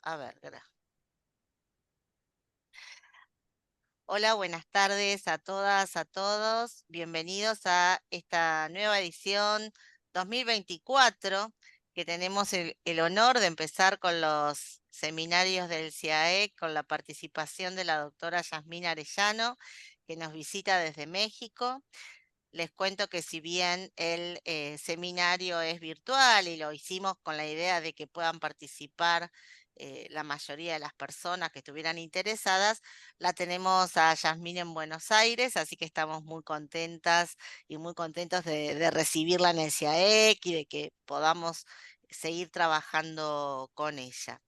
A ver, hola, buenas tardes a todas, a todos. Bienvenidos a esta nueva edición 2024, que tenemos el honor de empezar con los seminarios del CIAE, con la participación de la doctora Yasmín Arellano, que nos visita desde México. Les cuento que si bien el seminario es virtual y lo hicimos con la idea de que puedan participar la mayoría de las personas que estuvieran interesadas, la tenemos a Yasmín en Buenos Aires, así que estamos muy contentas y muy contentos de recibirla en el CIAEC y de que podamos seguir trabajando con ella.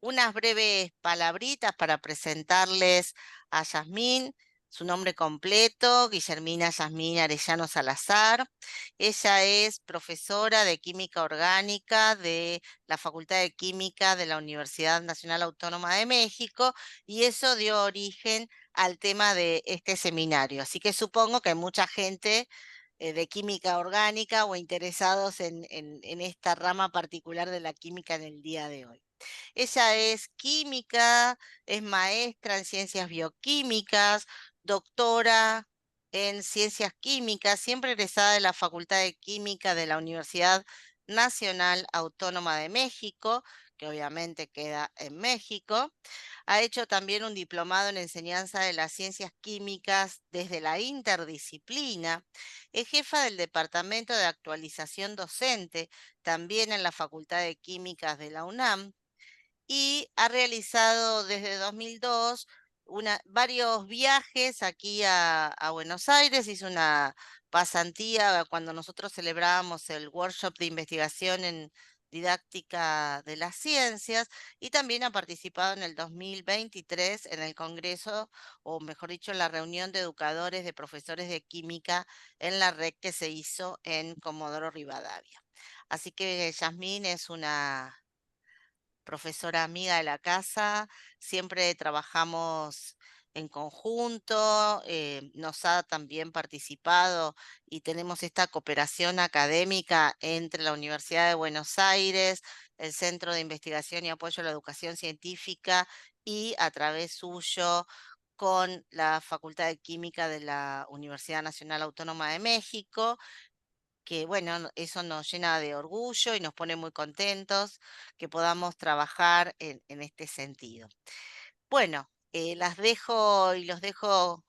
Unas breves palabritas para presentarles a Yasmín. Su nombre completo, Guillermina Yasmín Arellano Salazar. Ella es profesora de Química Orgánica de la Facultad de Química de la Universidad Nacional Autónoma de México y eso dio origen al tema de este seminario. Así que supongo que hay mucha gente de química orgánica o interesados en esta rama particular de la química en el día de hoy. Ella es química, es maestra en ciencias bioquímicas, doctora en ciencias químicas, siempre egresada de la Facultad de Química de la Universidad Nacional Autónoma de México, que obviamente queda en México. Ha hecho también un diplomado en enseñanza de las ciencias químicas desde la interdisciplina. Es jefa del Departamento de Actualización Docente, también en la Facultad de Químicas de la UNAM y ha realizado desde 2002 varios viajes aquí a Buenos Aires. Hizo una pasantía cuando nosotros celebrábamos el workshop de investigación en didáctica de las ciencias y también ha participado en el 2023 en el Congreso, o mejor dicho, en la reunión de educadores de profesores de química en la red que se hizo en Comodoro Rivadavia. Así que Yasmín es una profesora amiga de la casa, siempre trabajamos en conjunto, nos ha también participado y tenemos esta cooperación académica entre la Universidad de Buenos Aires, el Centro de Investigación y Apoyo a la Educación Científica y a través suyo con la Facultad de Química de la Universidad Nacional Autónoma de México, que bueno, eso nos llena de orgullo y nos pone muy contentos que podamos trabajar en este sentido. Bueno, las dejo y los dejo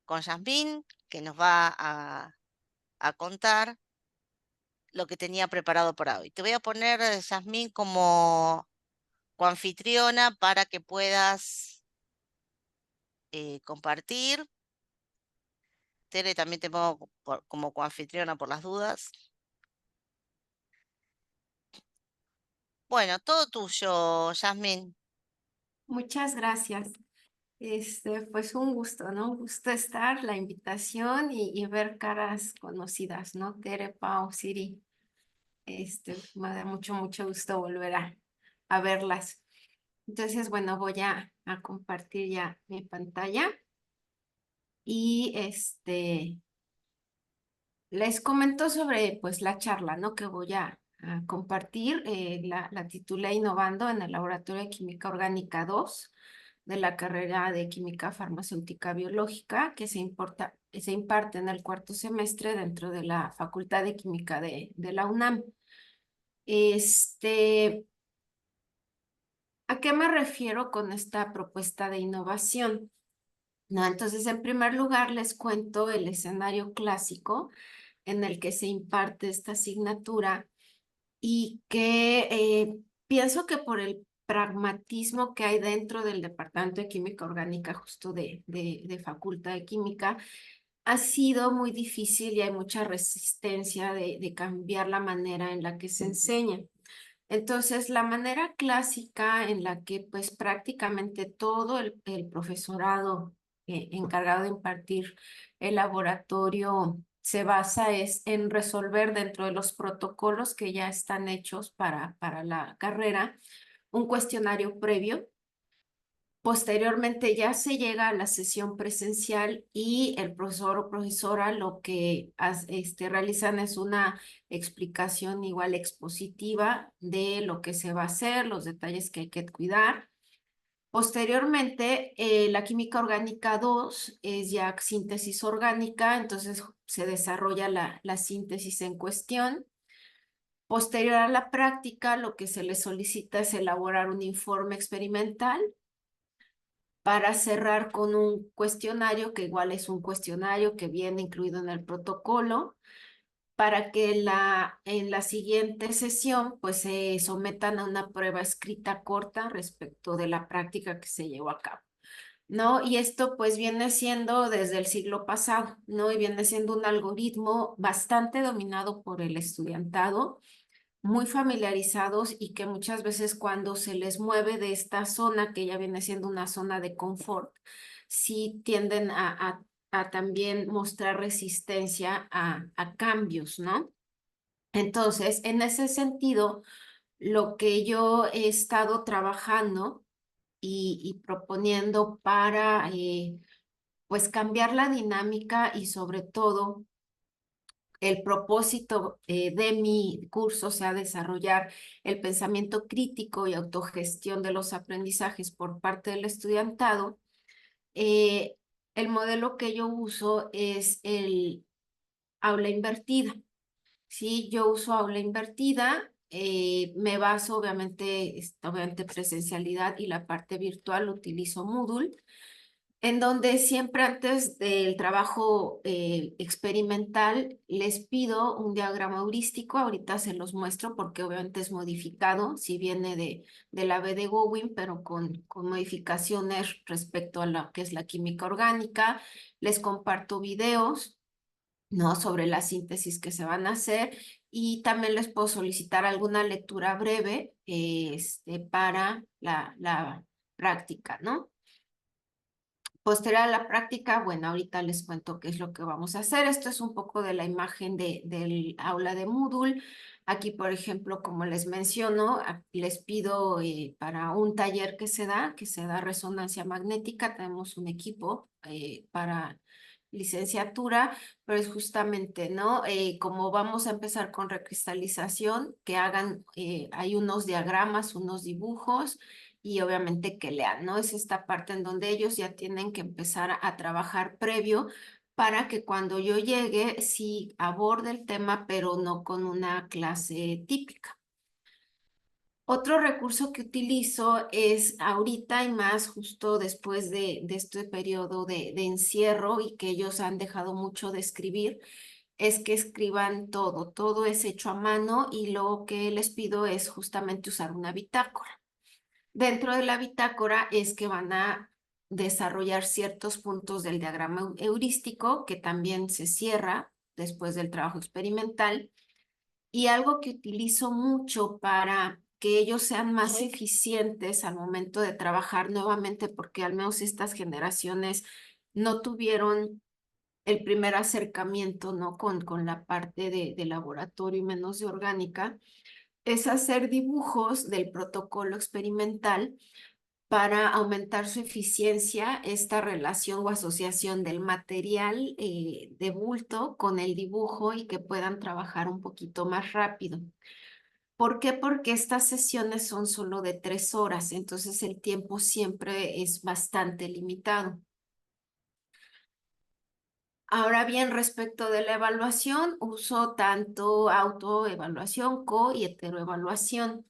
con Yasmín, que nos va a contar lo que tenía preparado para hoy. Te voy a poner, Yasmín, como coanfitriona para que puedas compartir. Tere, también te pongo como coanfitriona por las dudas. Bueno, todo tuyo, Yasmín. Muchas gracias. Pues un gusto, ¿no? Un gusto estar, la invitación y ver caras conocidas, ¿no? Tere, Pau, Siri. Me da mucho gusto volver a verlas. Entonces, bueno, voy a compartir ya mi pantalla y les comento sobre pues la charla, ¿no? Que voy a compartir. La titulé Innovando en el Laboratorio de Química Orgánica 2 de la carrera de Química Farmacéutica Biológica se imparte en el cuarto semestre dentro de la Facultad de Química de la UNAM. Este, ¿A qué me refiero con esta propuesta de innovación? No, entonces, en primer lugar, les cuento el escenario clásico en el que se imparte esta asignatura y que pienso que por el pragmatismo que hay dentro del Departamento de Química Orgánica, justo de Facultad de Química, ha sido muy difícil y hay mucha resistencia de cambiar la manera en la que se enseña. Entonces, la manera clásica en la que pues prácticamente todo el profesorado encargado de impartir el laboratorio se basa es en resolver dentro de los protocolos que ya están hechos para la carrera un cuestionario previo Posteriormente ya se llega a la sesión presencial y el profesor o profesora lo que realizan es una explicación igual expositiva de lo que se va a hacer, los detalles que hay que cuidar. Posteriormente, la química orgánica 2 es ya síntesis orgánica, entonces se desarrolla la síntesis en cuestión. Posterior a la práctica, lo que se le solicita es elaborar un informe experimental para cerrar con un cuestionario, que igual es un cuestionario que viene incluido en el protocolo, para que en la siguiente sesión pues se sometan a una prueba escrita corta respecto de la práctica que se llevó a cabo. ¿No? Y esto pues viene siendo desde el siglo pasado, ¿no? Y viene siendo un algoritmo bastante dominado por el estudiantado, muy familiarizados y que muchas veces cuando se les mueve de esta zona, que ya viene siendo una zona de confort, sí tienden a también mostrar resistencia a cambios, ¿no? Entonces, en ese sentido, lo que yo he estado trabajando y proponiendo para pues cambiar la dinámica y sobre todo el propósito de mi curso, o sea, desarrollar el pensamiento crítico y autogestión de los aprendizajes por parte del estudiantado. eh, el modelo que yo uso es el aula invertida. Sí, yo uso aula invertida, me baso obviamente presencialidad y la parte virtual utilizo Moodle, en donde siempre antes del trabajo experimental les pido un diagrama heurístico. Ahorita se los muestro porque obviamente es modificado, si viene de la B de Gowin, pero con modificaciones respecto a lo que es la química orgánica. Les comparto videos, ¿no? Sobre la síntesis que se van a hacer y también les puedo solicitar alguna lectura breve para la práctica, ¿no? Posterior a la práctica, bueno, ahorita les cuento qué es lo que vamos a hacer. Esto es un poco de la imagen del aula de Moodle. Aquí, por ejemplo, como les menciono, les pido para un taller que se da resonancia magnética, tenemos un equipo para licenciatura, pero es justamente, ¿no? Como vamos a empezar con recristalización, que hagan, hay unos diagramas, unos dibujos y obviamente que lean, ¿no? Es esta parte en donde ellos ya tienen que empezar a trabajar previo para que cuando yo llegue sí aborde el tema, pero no con una clase típica. Otro recurso que utilizo es ahorita y más justo después de este periodo de encierro y que ellos han dejado mucho de escribir, es que escriban todo, todo es hecho a mano y lo que les pido es justamente usar una bitácora. Dentro de la bitácora es que van a desarrollar ciertos puntos del diagrama heurístico que también se cierra después del trabajo experimental y algo que utilizo mucho para que ellos sean más eficientes al momento de trabajar nuevamente, porque al menos estas generaciones no tuvieron el primer acercamiento, ¿no? Con la parte de laboratorio y menos de orgánica, es hacer dibujos del protocolo experimental para aumentar su eficiencia, esta relación o asociación del material de bulto con el dibujo y que puedan trabajar un poquito más rápido. ¿Por qué? Porque estas sesiones son solo de 3 horas, entonces el tiempo siempre es bastante limitado. Ahora bien, respecto de la evaluación, uso tanto autoevaluación, y heteroevaluación.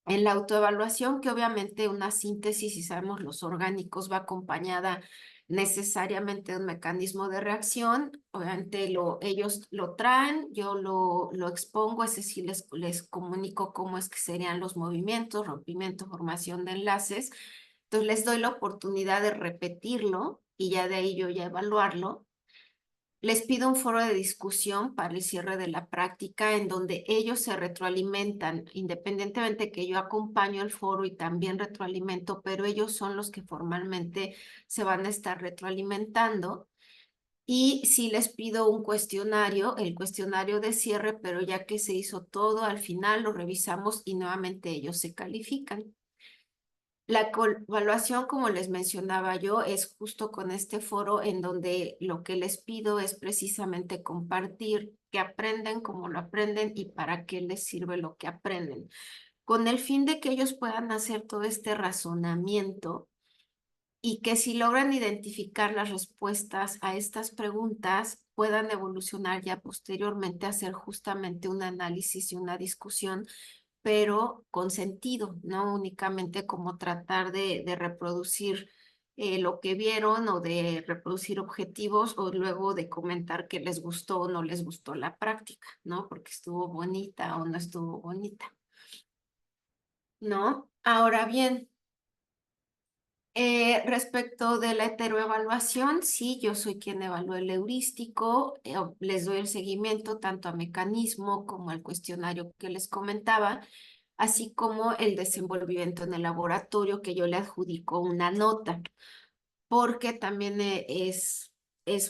En la autoevaluación, que obviamente una síntesis, si sabemos los orgánicos, va acompañada necesariamente de un mecanismo de reacción. Obviamente ellos lo traen, yo lo expongo, es decir, les comunico cómo es que serían los movimientos, rompimiento, formación de enlaces. Entonces les doy la oportunidad de repetirlo y ya de ahí yo ya evaluarlo. Les pido un foro de discusión para el cierre de la práctica en donde ellos se retroalimentan, independientemente que yo acompaño el foro y también retroalimento, pero ellos son los que formalmente se van a estar retroalimentando. Y si les pido un cuestionario, el cuestionario de cierre, pero ya que se hizo todo, al final lo revisamos y nuevamente ellos se califican. La evaluación, como les mencionaba yo, es justo con este foro en donde lo que les pido es precisamente compartir qué aprenden, cómo lo aprenden y para qué les sirve lo que aprenden, con el fin de que ellos puedan hacer todo este razonamiento y que si logran identificar las respuestas a estas preguntas, puedan evolucionar ya posteriormente a hacer justamente un análisis y una discusión, pero con sentido, no únicamente como tratar de reproducir lo que vieron o de reproducir objetivos o luego de comentar que les gustó o no les gustó la práctica, ¿no? Porque estuvo bonita o no estuvo bonita, ¿no? Ahora bien, respecto de la heteroevaluación, sí, yo soy quien evalúa el heurístico, les doy el seguimiento tanto a mecanismo como al cuestionario que les comentaba, así como el desenvolvimiento en el laboratorio que yo le adjudico una nota, porque también es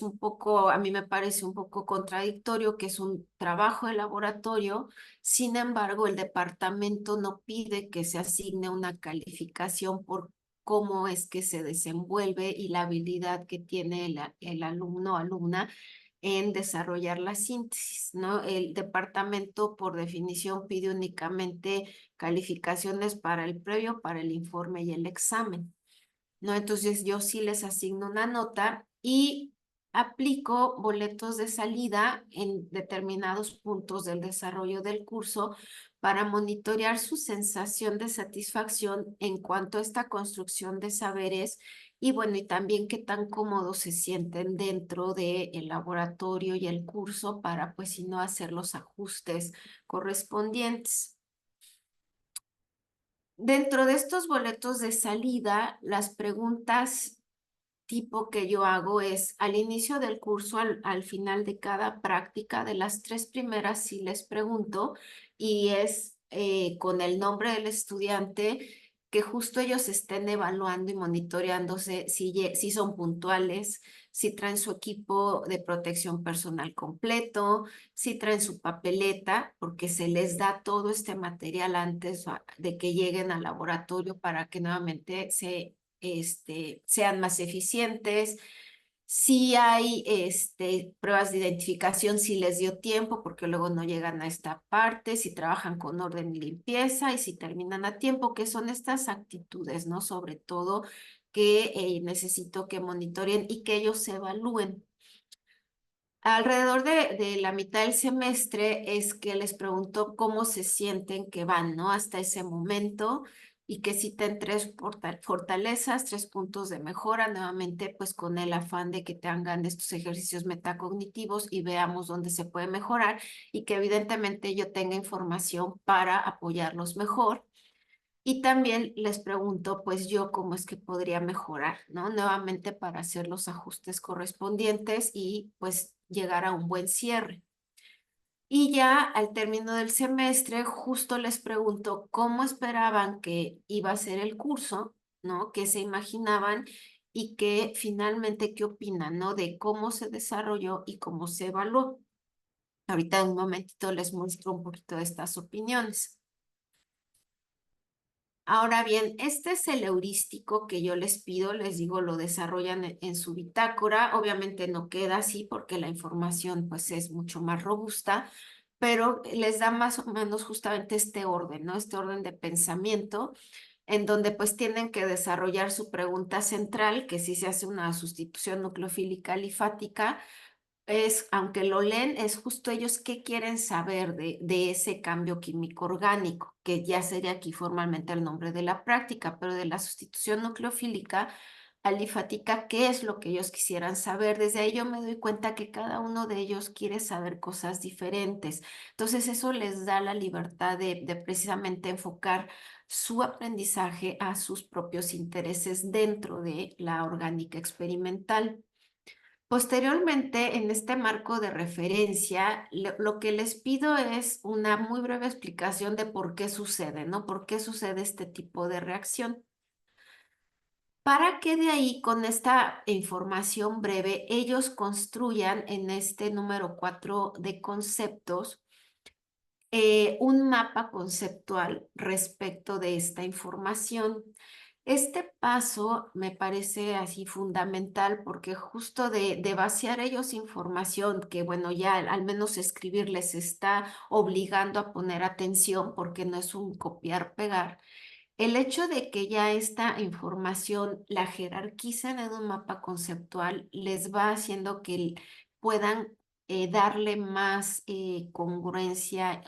un poco, a mí me parece un poco contradictorio que es un trabajo de laboratorio, sin embargo, el departamento no pide que se asigne una calificación por cómo es que se desenvuelve y la habilidad que tiene el alumno o alumna en desarrollar la síntesis, ¿no? El departamento, por definición, pide únicamente calificaciones para el previo, para el informe y el examen, ¿no? Entonces yo sí les asigno una nota y aplico boletos de salida en determinados puntos del desarrollo del curso para monitorear su sensación de satisfacción en cuanto a esta construcción de saberes y bueno, y también qué tan cómodos se sienten dentro del laboratorio y el curso para pues si no hacer los ajustes correspondientes. Dentro de estos boletos de salida, las preguntas tipo que yo hago es al inicio del curso, al final de cada práctica, de las tres primeras sí les pregunto y es con el nombre del estudiante que justo ellos estén evaluando y monitoreándose si son puntuales, si traen su equipo de protección personal completo, si traen su papeleta, porque se les da todo este material antes de que lleguen al laboratorio para que nuevamente sean más eficientes. Si hay pruebas de identificación, si les dio tiempo, porque luego no llegan a esta parte, si trabajan con orden y limpieza y si terminan a tiempo, que son estas actitudes, ¿no? Sobre todo que necesito que monitoreen y que ellos se evalúen. Alrededor de la mitad del semestre es que les pregunto cómo se sienten que van, ¿no? Hasta ese momento y que citen tres fortalezas, tres puntos de mejora, nuevamente pues con el afán de que tengan estos ejercicios metacognitivos y veamos dónde se puede mejorar y que evidentemente yo tenga información para apoyarlos mejor. Y también les pregunto, pues yo cómo es que podría mejorar, ¿no? Nuevamente para hacer los ajustes correspondientes y pues llegar a un buen cierre. Y ya al término del semestre, justo les pregunto cómo esperaban que iba a ser el curso, ¿no? ¿Qué se imaginaban? Y que finalmente, ¿qué opinan, ¿no? De cómo se desarrolló y cómo se evaluó. Ahorita en un momentito les muestro un poquito de estas opiniones. Ahora bien, este es el heurístico que yo les pido, les digo, lo desarrollan en su bitácora. Obviamente no queda así porque la información pues es mucho más robusta, pero les da más o menos justamente este orden, ¿no? Este orden de pensamiento en donde pues tienen que desarrollar su pregunta central, que si se hace una sustitución nucleofílica alifática, es, aunque lo leen, es justo ellos qué quieren saber de ese cambio químico orgánico, que ya sería aquí formalmente el nombre de la práctica, pero de la sustitución nucleofílica alifática, ¿qué es lo que ellos quisieran saber? Desde ahí yo me doy cuenta que cada uno de ellos quiere saber cosas diferentes. Entonces eso les da la libertad de precisamente enfocar su aprendizaje a sus propios intereses dentro de la orgánica experimental. Posteriormente, en este marco de referencia, lo que les pido es una muy breve explicación de por qué sucede, ¿no? ¿Por qué sucede este tipo de reacción? Para que de ahí, con esta información breve, ellos construyan en este número 4 de conceptos un mapa conceptual respecto de esta información. Este paso me parece así fundamental porque justo de vaciar ellos información que, bueno, ya al menos escribir les está obligando a poner atención porque no es un copiar-pegar. El hecho de que ya esta información la jerarquicen en un mapa conceptual les va haciendo que puedan darle más congruencia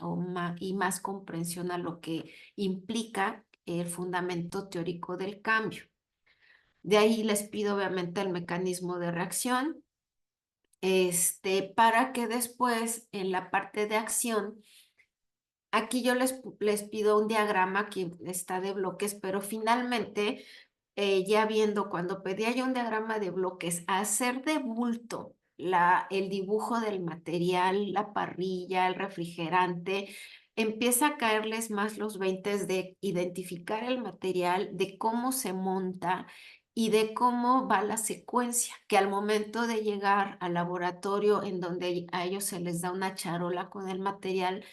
y más comprensión a lo que implica el fundamento teórico del cambio. De ahí les pido obviamente el mecanismo de reacción, para que después en la parte de acción, aquí yo les pido un diagrama que está de bloques, pero finalmente, ya viendo cuando pedía yo un diagrama de bloques, hacer de bulto el dibujo del material, la parrilla, el refrigerante, empieza a caerles más los 20 de identificar el material, de cómo se monta y de cómo va la secuencia, que al momento de llegar al laboratorio en donde a ellos se les da una charola con el material,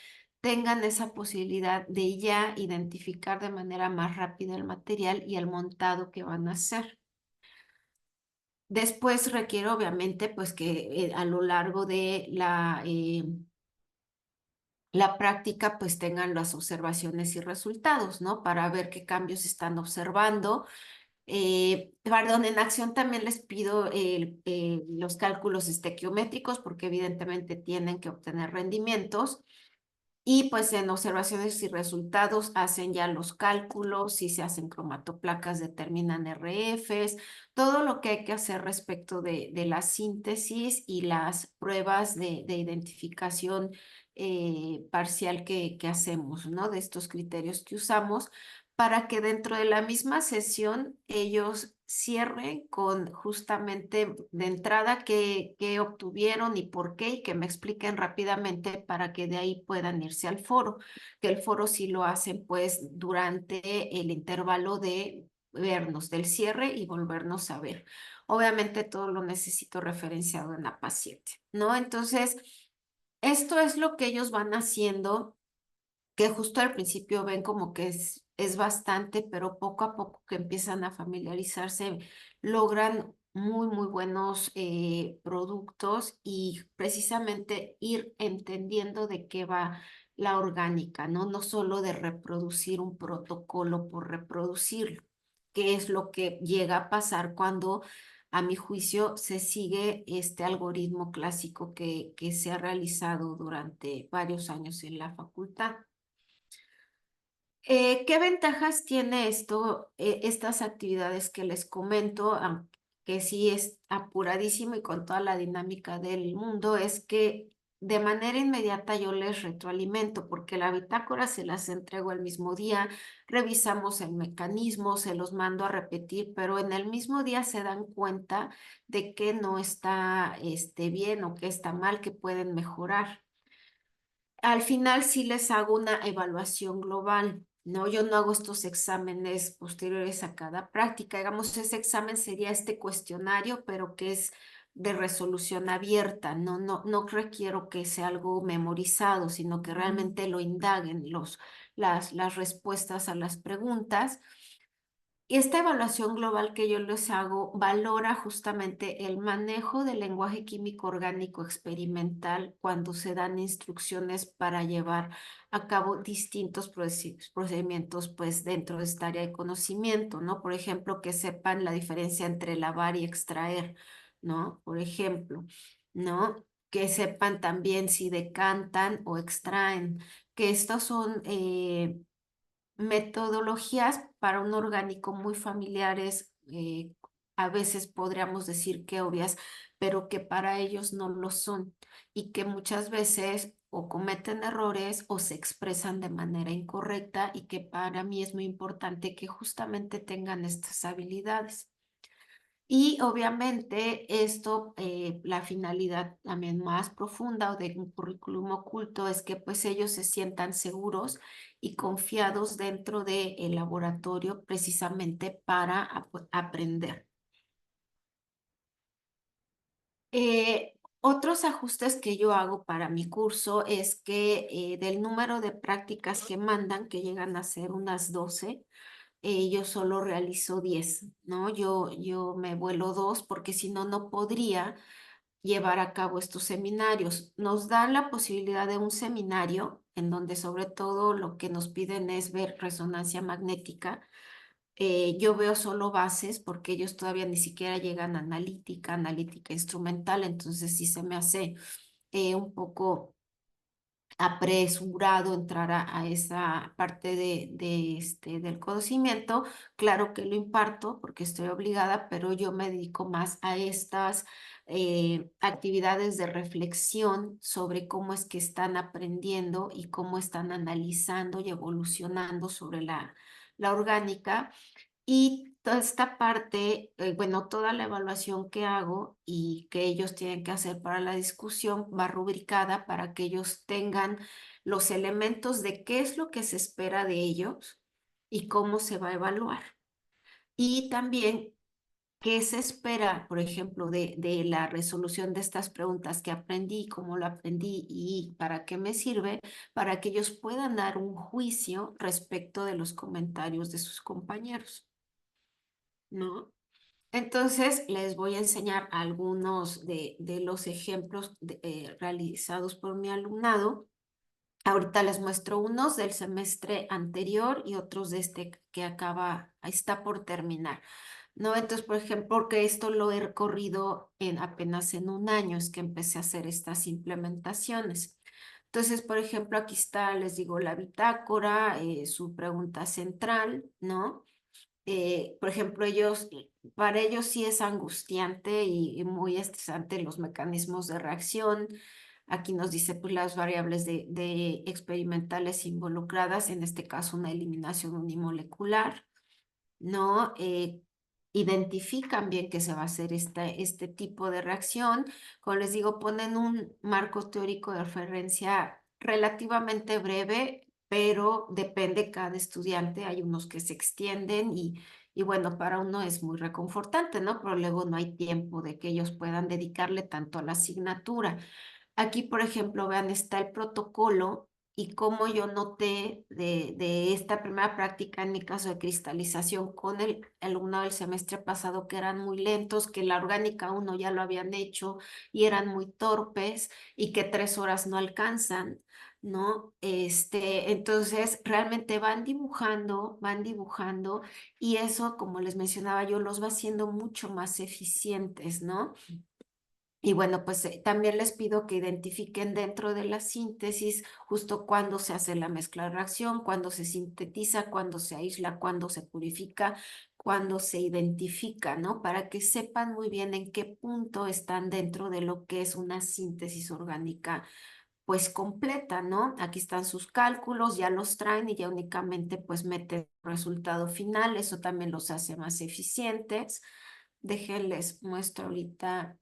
tengan esa posibilidad de ya identificar de manera más rápida el material y el montado que van a hacer. Después requiere obviamente pues que a lo largo de la práctica pues tengan las observaciones y resultados, ¿no? Para ver qué cambios están observando. Perdón, en acción también les pido los cálculos estequiométricos porque evidentemente tienen que obtener rendimientos. Y pues en observaciones y resultados hacen ya los cálculos, si se hacen cromatoplacas, determinan RFs, todo lo que hay que hacer respecto de la síntesis y las pruebas de identificación parcial que hacemos, ¿no? De estos criterios que usamos para que dentro de la misma sesión ellos cierren con justamente de entrada qué obtuvieron y por qué, y que me expliquen rápidamente para que de ahí puedan irse al foro, que el foro sí lo hacen pues durante el intervalo de vernos del cierre y volvernos a ver. Obviamente todo lo necesito referenciado en la paciente, ¿no? Entonces, esto es lo que ellos van haciendo, que justo al principio ven como que es bastante, pero poco a poco que empiezan a familiarizarse, logran muy, muy buenos productos y precisamente ir entendiendo de qué va la orgánica, ¿no? No solo de reproducir un protocolo por reproducirlo, que es lo que llega a pasar cuando, a mi juicio, se sigue este algoritmo clásico que se ha realizado durante varios años en la facultad. ¿Qué ventajas tiene esto, estas actividades que les comento, que sí es apuradísimo y con toda la dinámica del mundo? Es que de manera inmediata yo les retroalimento, porque la bitácora se las entrego el mismo día, revisamos el mecanismo, se los mando a repetir, pero en el mismo día se dan cuenta de que no está bien o que está mal, que pueden mejorar. Al final sí les hago una evaluación global, ¿no? Yo no hago estos exámenes posteriores a cada práctica. Digamos, ese examen sería este cuestionario, pero que es de resolución abierta, no, no, no requiero que sea algo memorizado, sino que realmente lo indaguen las respuestas a las preguntas. Y esta evaluación global que yo les hago valora justamente el manejo del lenguaje químico orgánico experimental cuando se dan instrucciones para llevar a cabo distintos procedimientos pues dentro de esta área de conocimiento, ¿no? Por ejemplo, que sepan la diferencia entre lavar y extraer, ¿no? Por ejemplo, ¿no? Que sepan también si decantan o extraen, que estos son metodologías para un orgánico muy familiares, a veces podríamos decir que obvias, pero que para ellos no lo son y que muchas veces o cometen errores o se expresan de manera incorrecta y que para mí es muy importante que justamente tengan estas habilidades. Y obviamente esto, la finalidad también más profunda o de un currículum oculto es que pues ellos se sientan seguros y confiados dentro del laboratorio precisamente para aprender. Otros ajustes que yo hago para mi curso es que del número de prácticas que mandan, que llegan a ser unas 12, yo solo realizo 10, ¿no? Yo me vuelo 2 porque si no, no podría llevar a cabo estos seminarios. Nos dan la posibilidad de un seminario en donde sobre todo lo que nos piden es ver resonancia magnética. Yo veo solo bases porque ellos todavía ni siquiera llegan a analítica instrumental, entonces sí se me hace un poco apresurado entrar a esa parte del conocimiento. Claro que lo imparto porque estoy obligada, pero yo me dedico más a estas actividades de reflexión sobre cómo es que están aprendiendo y cómo están analizando y evolucionando sobre la orgánica. Y toda esta parte, bueno, toda la evaluación que hago y que ellos tienen que hacer para la discusión va rubricada para que ellos tengan los elementos de qué es lo que se espera de ellos y cómo se va a evaluar. Y también qué se espera, por ejemplo, de la resolución de estas preguntas que aprendí, cómo lo aprendí y para qué me sirve, para que ellos puedan dar un juicio respecto de los comentarios de sus compañeros, ¿no? Entonces, les voy a enseñar algunos de los ejemplos realizados por mi alumnado. Ahorita les muestro unos del semestre anterior y otros de este que está por terminar, ¿no? Entonces, por ejemplo, porque esto lo he corrido apenas en un año, es que empecé a hacer estas implementaciones. Entonces, por ejemplo, aquí está, les digo, la bitácora, su pregunta central, ¿no? Por ejemplo, para ellos sí es angustiante y muy estresante los mecanismos de reacción. Aquí nos dice pues las variables de experimentales involucradas, en este caso una eliminación unimolecular, ¿no? Identifican bien que se va a hacer este tipo de reacción. Como les digo, ponen un marco teórico de referencia relativamente breve, pero depende cada estudiante. Hay unos que se extienden y bueno, para uno es muy reconfortante, ¿no? Pero luego no hay tiempo de que ellos puedan dedicarle tanto a la asignatura. Aquí, por ejemplo, vean, está el protocolo y cómo yo noté de esta primera práctica, en mi caso de cristalización, con el alumno del semestre pasado, que eran muy lentos, que la orgánica uno ya lo habían hecho y eran muy torpes y que 3 horas no alcanzan, ¿no? Entonces, realmente van dibujando y eso, como les mencionaba yo, los va haciendo mucho más eficientes, ¿no? Y bueno, pues también les pido que identifiquen dentro de la síntesis justo cuándo se hace la mezcla de reacción, cuándo se sintetiza, cuándo se aísla, cuándo se purifica, cuándo se identifica, ¿no? Para que sepan muy bien en qué punto están dentro de lo que es una síntesis orgánica, pues completa, ¿no? Aquí están sus cálculos, ya los traen y ya únicamente pues meten el resultado final, eso también los hace más eficientes. Déjenles muestro ahorita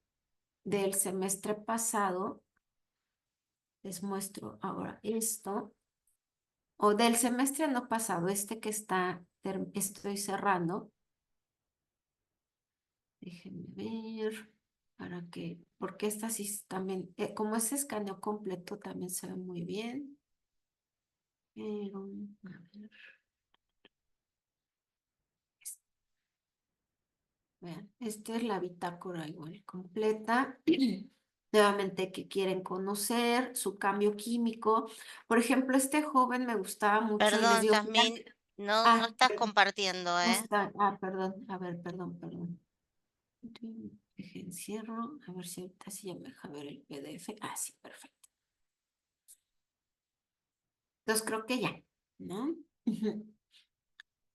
del semestre pasado, les muestro ahora esto, o del semestre no pasado, este que estoy cerrando. Déjenme ver porque esta sí también, como es escaneo completo, también se ve muy bien. Pero, a ver, vean, esta es la bitácora igual completa. Nuevamente que quieren conocer su cambio químico. Por ejemplo, este joven me gustaba mucho y les Perdón, digo, Yasmín, no ah, estás compartiendo, no ¿eh? está, perdón, a ver, perdón. Deje encierro, a ver si ahorita sí ya me deja ver el PDF. Ah, sí, perfecto. Entonces creo que ya, ¿no? Ujú.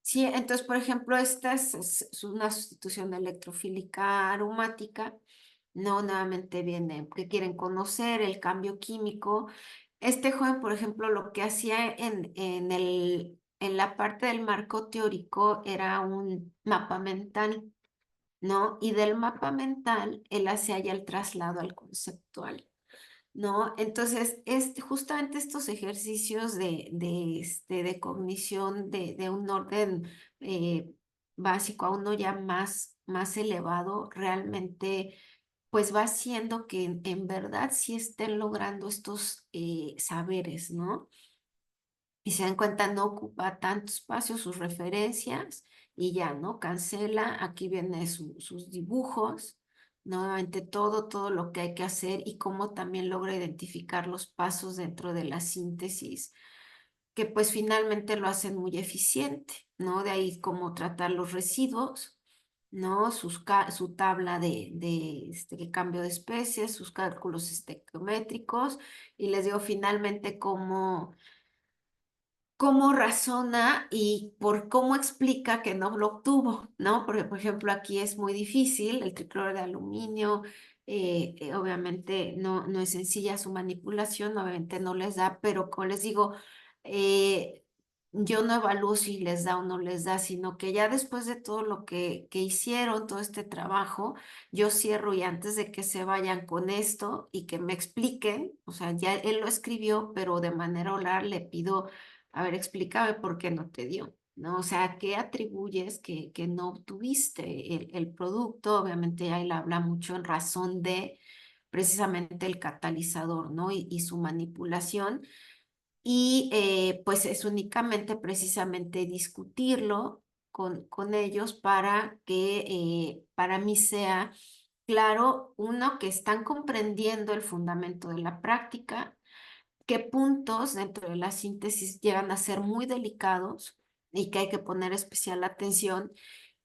Sí, entonces, por ejemplo, esta es una sustitución electrofílica aromática. No, nuevamente viene que quieren conocer el cambio químico. Este joven, por ejemplo, lo que hacía en la parte del marco teórico era un mapa mental, ¿no? Y del mapa mental, él hacía ya el traslado al conceptual, ¿no? Entonces, justamente estos ejercicios de cognición de un orden básico a uno ya más elevado, realmente, pues va haciendo que en verdad sí estén logrando estos saberes, ¿no? y se dan cuenta no ocupa tanto espacio, sus referencias y ya, ¿no? Cancela, aquí vienen sus dibujos, nuevamente todo lo que hay que hacer y cómo también logra identificar los pasos dentro de la síntesis, que pues finalmente lo hacen muy eficiente, ¿no? De ahí cómo tratar los residuos, ¿no? Su tabla de cambio de especies, sus cálculos estequiométricos y les digo finalmente cómo razona y por cómo explica que no lo obtuvo, ¿no? Porque, por ejemplo, aquí es muy difícil, el tricloro de aluminio, obviamente no es sencilla su manipulación, obviamente no les da, pero como les digo, eh, yo no evalúo si les da o no les da, sino que ya después de todo lo que hicieron, todo este trabajo, yo cierro y antes de que se vayan con esto y que me expliquen, o sea, ya él lo escribió, pero de manera oral le pido a ver, explícame por qué no te dio, ¿no? O sea, ¿qué atribuyes que no obtuviste el producto? Obviamente ahí habla mucho en razón de precisamente el catalizador, ¿no? Y su manipulación. Y pues es únicamente precisamente discutirlo con ellos para que para mí sea claro, uno, que están comprendiendo el fundamento de la práctica, qué puntos dentro de la síntesis llegan a ser muy delicados y que hay que poner especial atención.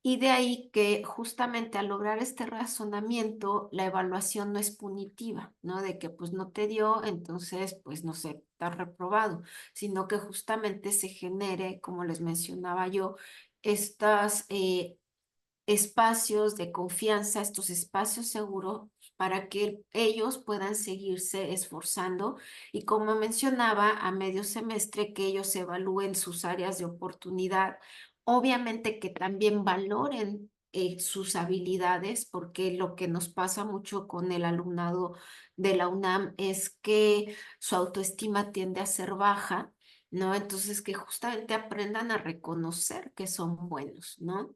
Y de ahí que justamente al lograr este razonamiento, la evaluación no es punitiva, ¿no? De que pues no te dio, entonces pues no sé, estás reprobado, sino que justamente se genere, como les mencionaba yo, estas espacios de confianza, estos espacios seguros para que ellos puedan seguirse esforzando y como mencionaba, a medio semestre que ellos evalúen sus áreas de oportunidad, obviamente que también valoren sus habilidades, porque lo que nos pasa mucho con el alumnado de la UNAM es que su autoestima tiende a ser baja, ¿no? Entonces que justamente aprendan a reconocer que son buenos, ¿no?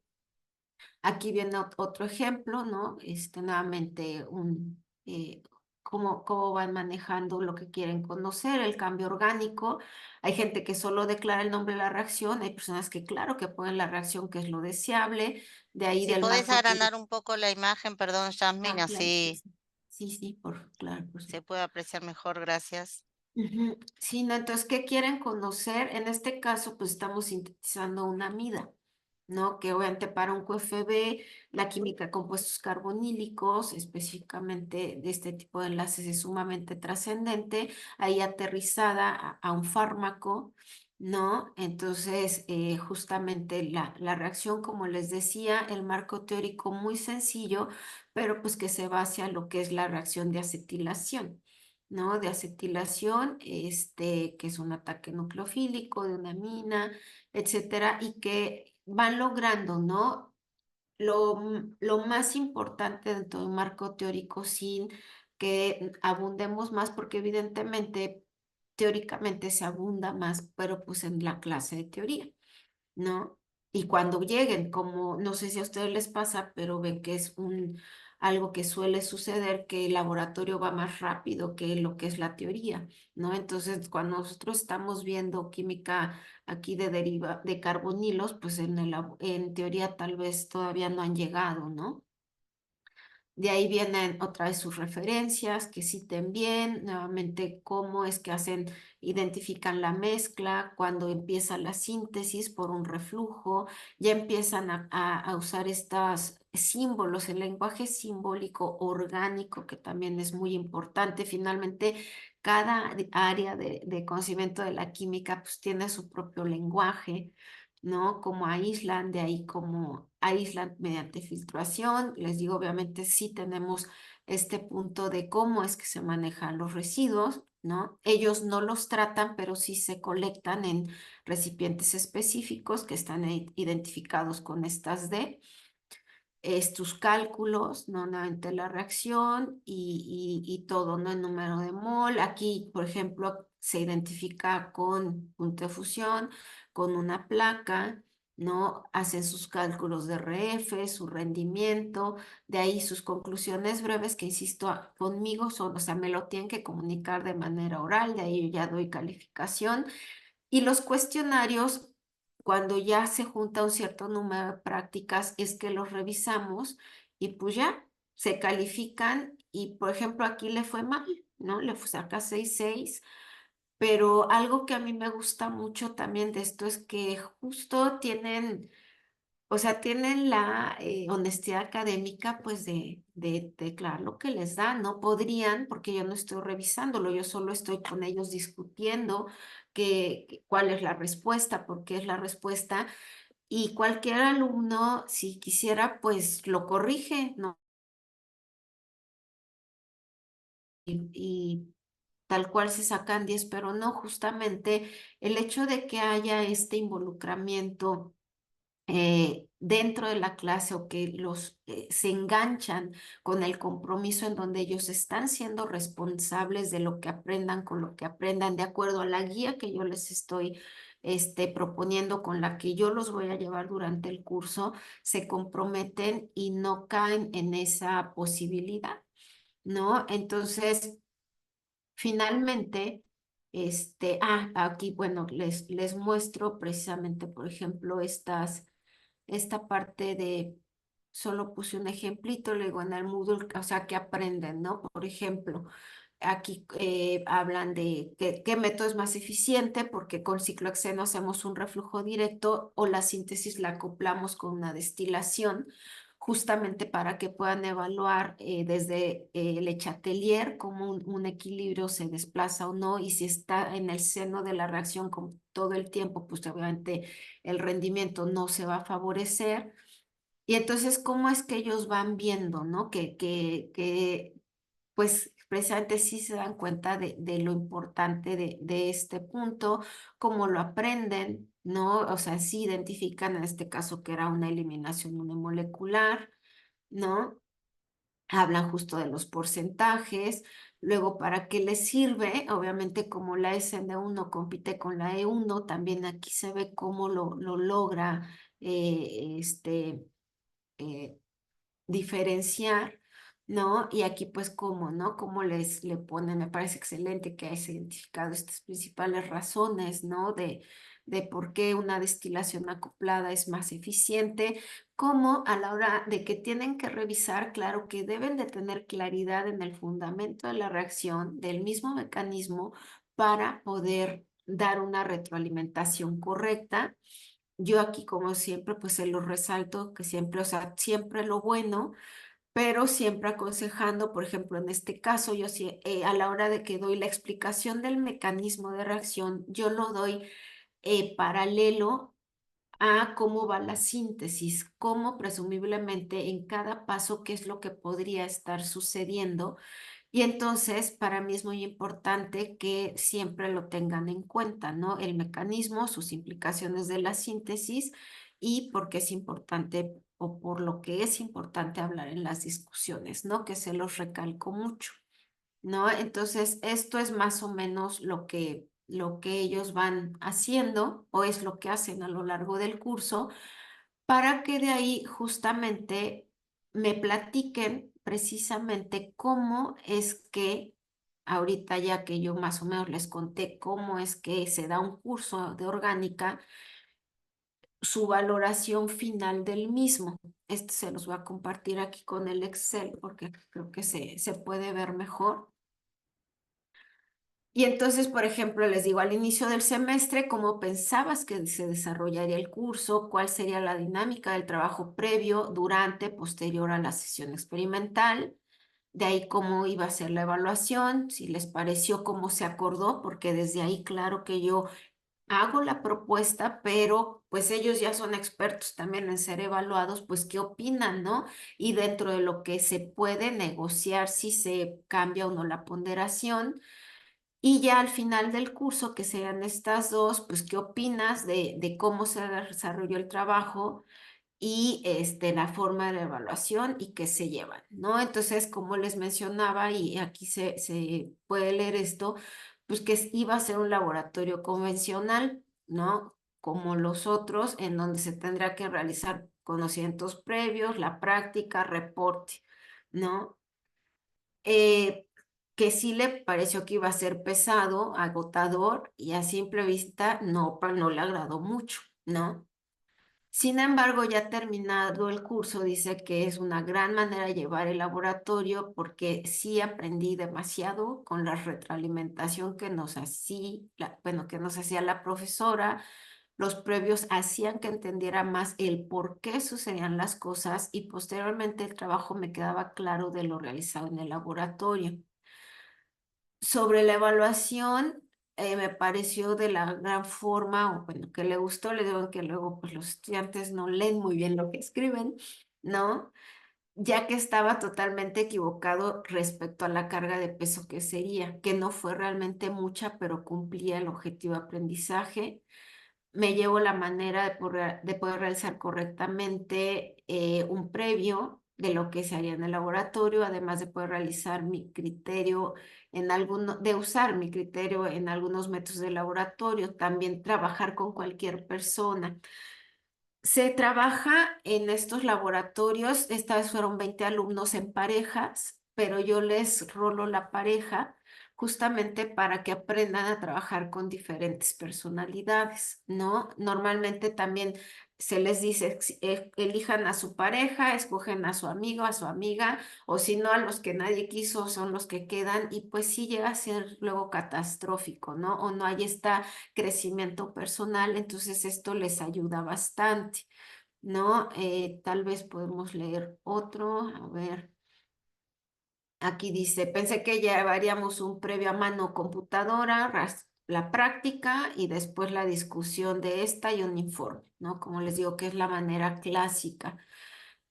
Aquí viene otro ejemplo, ¿no? Nuevamente, cómo van manejando lo que quieren conocer, el cambio orgánico. Hay gente que solo declara el nombre de la reacción, hay personas que, claro, que ponen la reacción que es lo deseable, de ahí Si del podés marco agrandar teórico. un poco la imagen, perdón, Jasmine, Ah, claro, sí, así sí, sí, sí, claro, por se supuesto. puede apreciar mejor, gracias. Ujú. Sí, no, entonces, ¿qué quieren conocer? En este caso, pues estamos sintetizando una amida, ¿no? Que obviamente para un QFB, la química de compuestos carbonílicos, específicamente de este tipo de enlaces, es sumamente trascendente, ahí aterrizada a un fármaco, ¿no? Entonces, justamente la reacción, como les decía, el marco teórico muy sencillo, pero pues que se basa en lo que es la reacción de acetilación. ¿No? De acetilación, que es un ataque nucleofílico de una amina, etcétera, y que van logrando, ¿no? Lo más importante dentro del marco teórico sin que abundemos más, porque evidentemente teóricamente se abunda más, pero pues en la clase de teoría. ¿No? Y cuando lleguen, como no sé si a ustedes les pasa, pero ven que es algo que suele suceder, que el laboratorio va más rápido que lo que es la teoría, ¿no? Entonces, cuando nosotros estamos viendo química aquí de carbonilos, pues en teoría tal vez todavía no han llegado, ¿no? De ahí vienen otra vez sus referencias, que citen bien, nuevamente cómo es que identifican la mezcla, cuando empieza la síntesis por un reflujo, ya empiezan a usar estos símbolos, el lenguaje simbólico orgánico, que también es muy importante. Finalmente, cada área de conocimiento de la química pues tiene su propio lenguaje. ¿No? Como aíslan, de ahí como aíslan mediante filtración. Les digo, obviamente sí tenemos este punto de cómo es que se manejan los residuos, ¿no? Ellos no los tratan, pero sí se colectan en recipientes específicos que están identificados con estas D tus cálculos, ¿no? Nuevamente la reacción y todo, ¿no? El número de mol. Aquí, por ejemplo, se identifica con punto de fusión, con una placa, ¿no? Hacen sus cálculos de RF, su rendimiento, de ahí sus conclusiones breves, que insisto, conmigo son, o sea, me lo tienen que comunicar de manera oral, de ahí yo ya doy calificación Y los cuestionarios, cuando ya se junta un cierto número de prácticas, es que los revisamos y pues ya se califican y, por ejemplo, aquí le fue mal, ¿no? Le saca 6,6, pero algo que a mí me gusta mucho también de esto es que justo tienen, o sea, tienen la honestidad académica, pues, de declarar lo que les da. No podrían, porque yo no estoy revisándolo, yo solo estoy con ellos discutiendo cuál es la respuesta, por qué es la respuesta, y cualquier alumno, si quisiera, pues, lo corrige, ¿no? Y tal cual se sacan 10, pero no, justamente el hecho de que haya este involucramiento dentro de la clase o que los se enganchan con el compromiso en donde ellos están siendo responsables de lo que aprendan, con lo que aprendan, de acuerdo a la guía que yo les estoy proponiendo, con la que yo los voy a llevar durante el curso, se comprometen y no caen en esa posibilidad, ¿no? Entonces, finalmente, aquí, bueno, les muestro precisamente, por ejemplo, esta parte de, solo puse un ejemplito, luego en el Moodle, o sea, que aprenden, ¿no? Por ejemplo, aquí hablan de qué método es más eficiente, porque con ciclohexeno hacemos un reflujo directo o la síntesis la acoplamos con una destilación, justamente para que puedan evaluar desde el Chatelier cómo un equilibrio se desplaza o no, y si está en el seno de la reacción con todo el tiempo, pues obviamente el rendimiento no se va a favorecer. Y entonces, ¿cómo es que ellos van viendo, ¿no? Pues precisamente sí se dan cuenta de lo importante de este punto, cómo lo aprenden, ¿no? O sea, sí identifican en este caso que era una eliminación unimolecular, ¿no? Hablan justo de los porcentajes. Luego, ¿para qué les sirve? Obviamente, como la SN1 compite con la E1, también aquí se ve cómo lo logra eh, diferenciar, ¿no? Y aquí pues cómo, ¿no? Cómo le ponen, me parece excelente que hayas identificado estas principales razones, ¿no? De por qué una destilación acoplada es más eficiente, como a la hora de que tienen que revisar, claro que deben de tener claridad en el fundamento de la reacción, del mismo mecanismo, para poder dar una retroalimentación correcta. Yo aquí, como siempre, pues se lo resalto que siempre, o sea, siempre lo bueno, pero siempre aconsejando, por ejemplo, en este caso, yo sí, a la hora de que doy la explicación del mecanismo de reacción, yo lo doy paralelo a cómo va la síntesis, cómo presumiblemente en cada paso, qué es lo que podría estar sucediendo, y entonces, para mí es muy importante que siempre lo tengan en cuenta, ¿no? El mecanismo, sus implicaciones de la síntesis y por qué es importante o por lo que es importante hablar en las discusiones, ¿no? Que se los recalco mucho, ¿no? Entonces, esto es más o menos lo que ellos van haciendo o es lo que hacen a lo largo del curso, para que de ahí justamente me platiquen precisamente cómo es que, ahorita ya que yo más o menos les conté cómo es que se da un curso de orgánica, su valoración final del mismo. Este se los voy a compartir aquí con el Excel porque creo que se puede ver mejor. Y entonces, por ejemplo, les digo al inicio del semestre, ¿cómo pensabas que se desarrollaría el curso? ¿Cuál sería la dinámica del trabajo previo, durante, posterior a la sesión experimental? De ahí cómo iba a ser la evaluación, si les pareció, cómo se acordó, porque desde ahí, claro que yo hago la propuesta, pero pues ellos ya son expertos también en ser evaluados, pues qué opinan, ¿no? Y dentro de lo que se puede negociar, si se cambia o no la ponderación. Y ya al final del curso, que sean estas dos, pues, ¿qué opinas de cómo se desarrolló el trabajo y la forma de la evaluación y qué se llevan, ¿no? Entonces, como les mencionaba, y aquí se puede leer esto, pues que iba a ser un laboratorio convencional, ¿no? Como los otros, en donde se tendrá que realizar conocimientos previos, la práctica, reporte, ¿no? Eh, que sí le pareció que iba a ser pesado, agotador, y a simple vista no le agradó mucho, ¿no? Sin embargo, ya terminado el curso, dice que es una gran manera de llevar el laboratorio porque sí aprendí demasiado con la retroalimentación que nos hacía la profesora. Los previos hacían que entendiera más el por qué sucedían las cosas y posteriormente el trabajo me quedaba claro de lo realizado en el laboratorio. Sobre la evaluación, me pareció de la gran forma, o bueno, que le gustó, le digo que luego pues los estudiantes no leen muy bien lo que escriben, ¿no? Ya que estaba totalmente equivocado respecto a la carga de peso que sería, que no fue realmente mucha, pero cumplía el objetivo de aprendizaje. Me llevo la manera de poder realizar correctamente un previo de lo que se haría en el laboratorio, además de poder realizar mi criterio de usar mi criterio en algunos métodos de laboratorio, también trabajar con cualquier persona. Se trabaja en estos laboratorios, esta vez fueron 20 alumnos en parejas, pero yo les rolo la pareja justamente para que aprendan a trabajar con diferentes personalidades, ¿no? Normalmente también se les dice, elijan a su pareja, escogen a su amigo, a su amiga, o si no, a los que nadie quiso son los que quedan, y pues sí llega a ser luego catastrófico, ¿no? O no hay esta crecimiento personal, entonces esto les ayuda bastante, ¿no? Tal vez podemos leer otro, a ver, aquí dice, pensé que llevaríamos un previo a mano computadora, la práctica y después la discusión de esta y un informe, ¿no? Como les digo, que es la manera clásica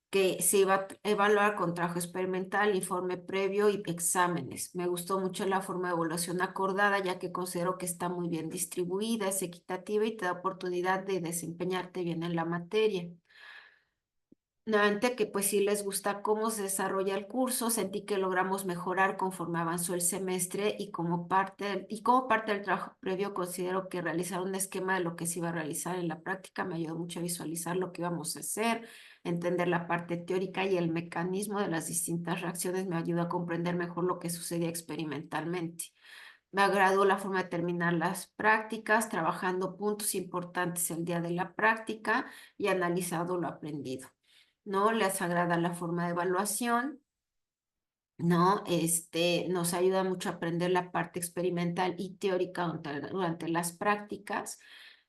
que se iba a evaluar con trabajo experimental, informe previo y exámenes. Me gustó mucho la forma de evaluación acordada, ya que considero que está muy bien distribuida, es equitativa y te da oportunidad de desempeñarte bien en la materia. Nuevamente que pues sí les gusta cómo se desarrolla el curso, sentí que logramos mejorar conforme avanzó el semestre y como parte del trabajo previo considero que realizar un esquema de lo que se iba a realizar en la práctica me ayudó mucho a visualizar lo que íbamos a hacer, entender la parte teórica y el mecanismo de las distintas reacciones me ayudó a comprender mejor lo que sucedía experimentalmente. Me agradó la forma de terminar las prácticas, trabajando puntos importantes el día de la práctica y analizado lo aprendido. ¿No? Les agrada la forma de evaluación, ¿no? Nos ayuda mucho a aprender la parte experimental y teórica durante las prácticas,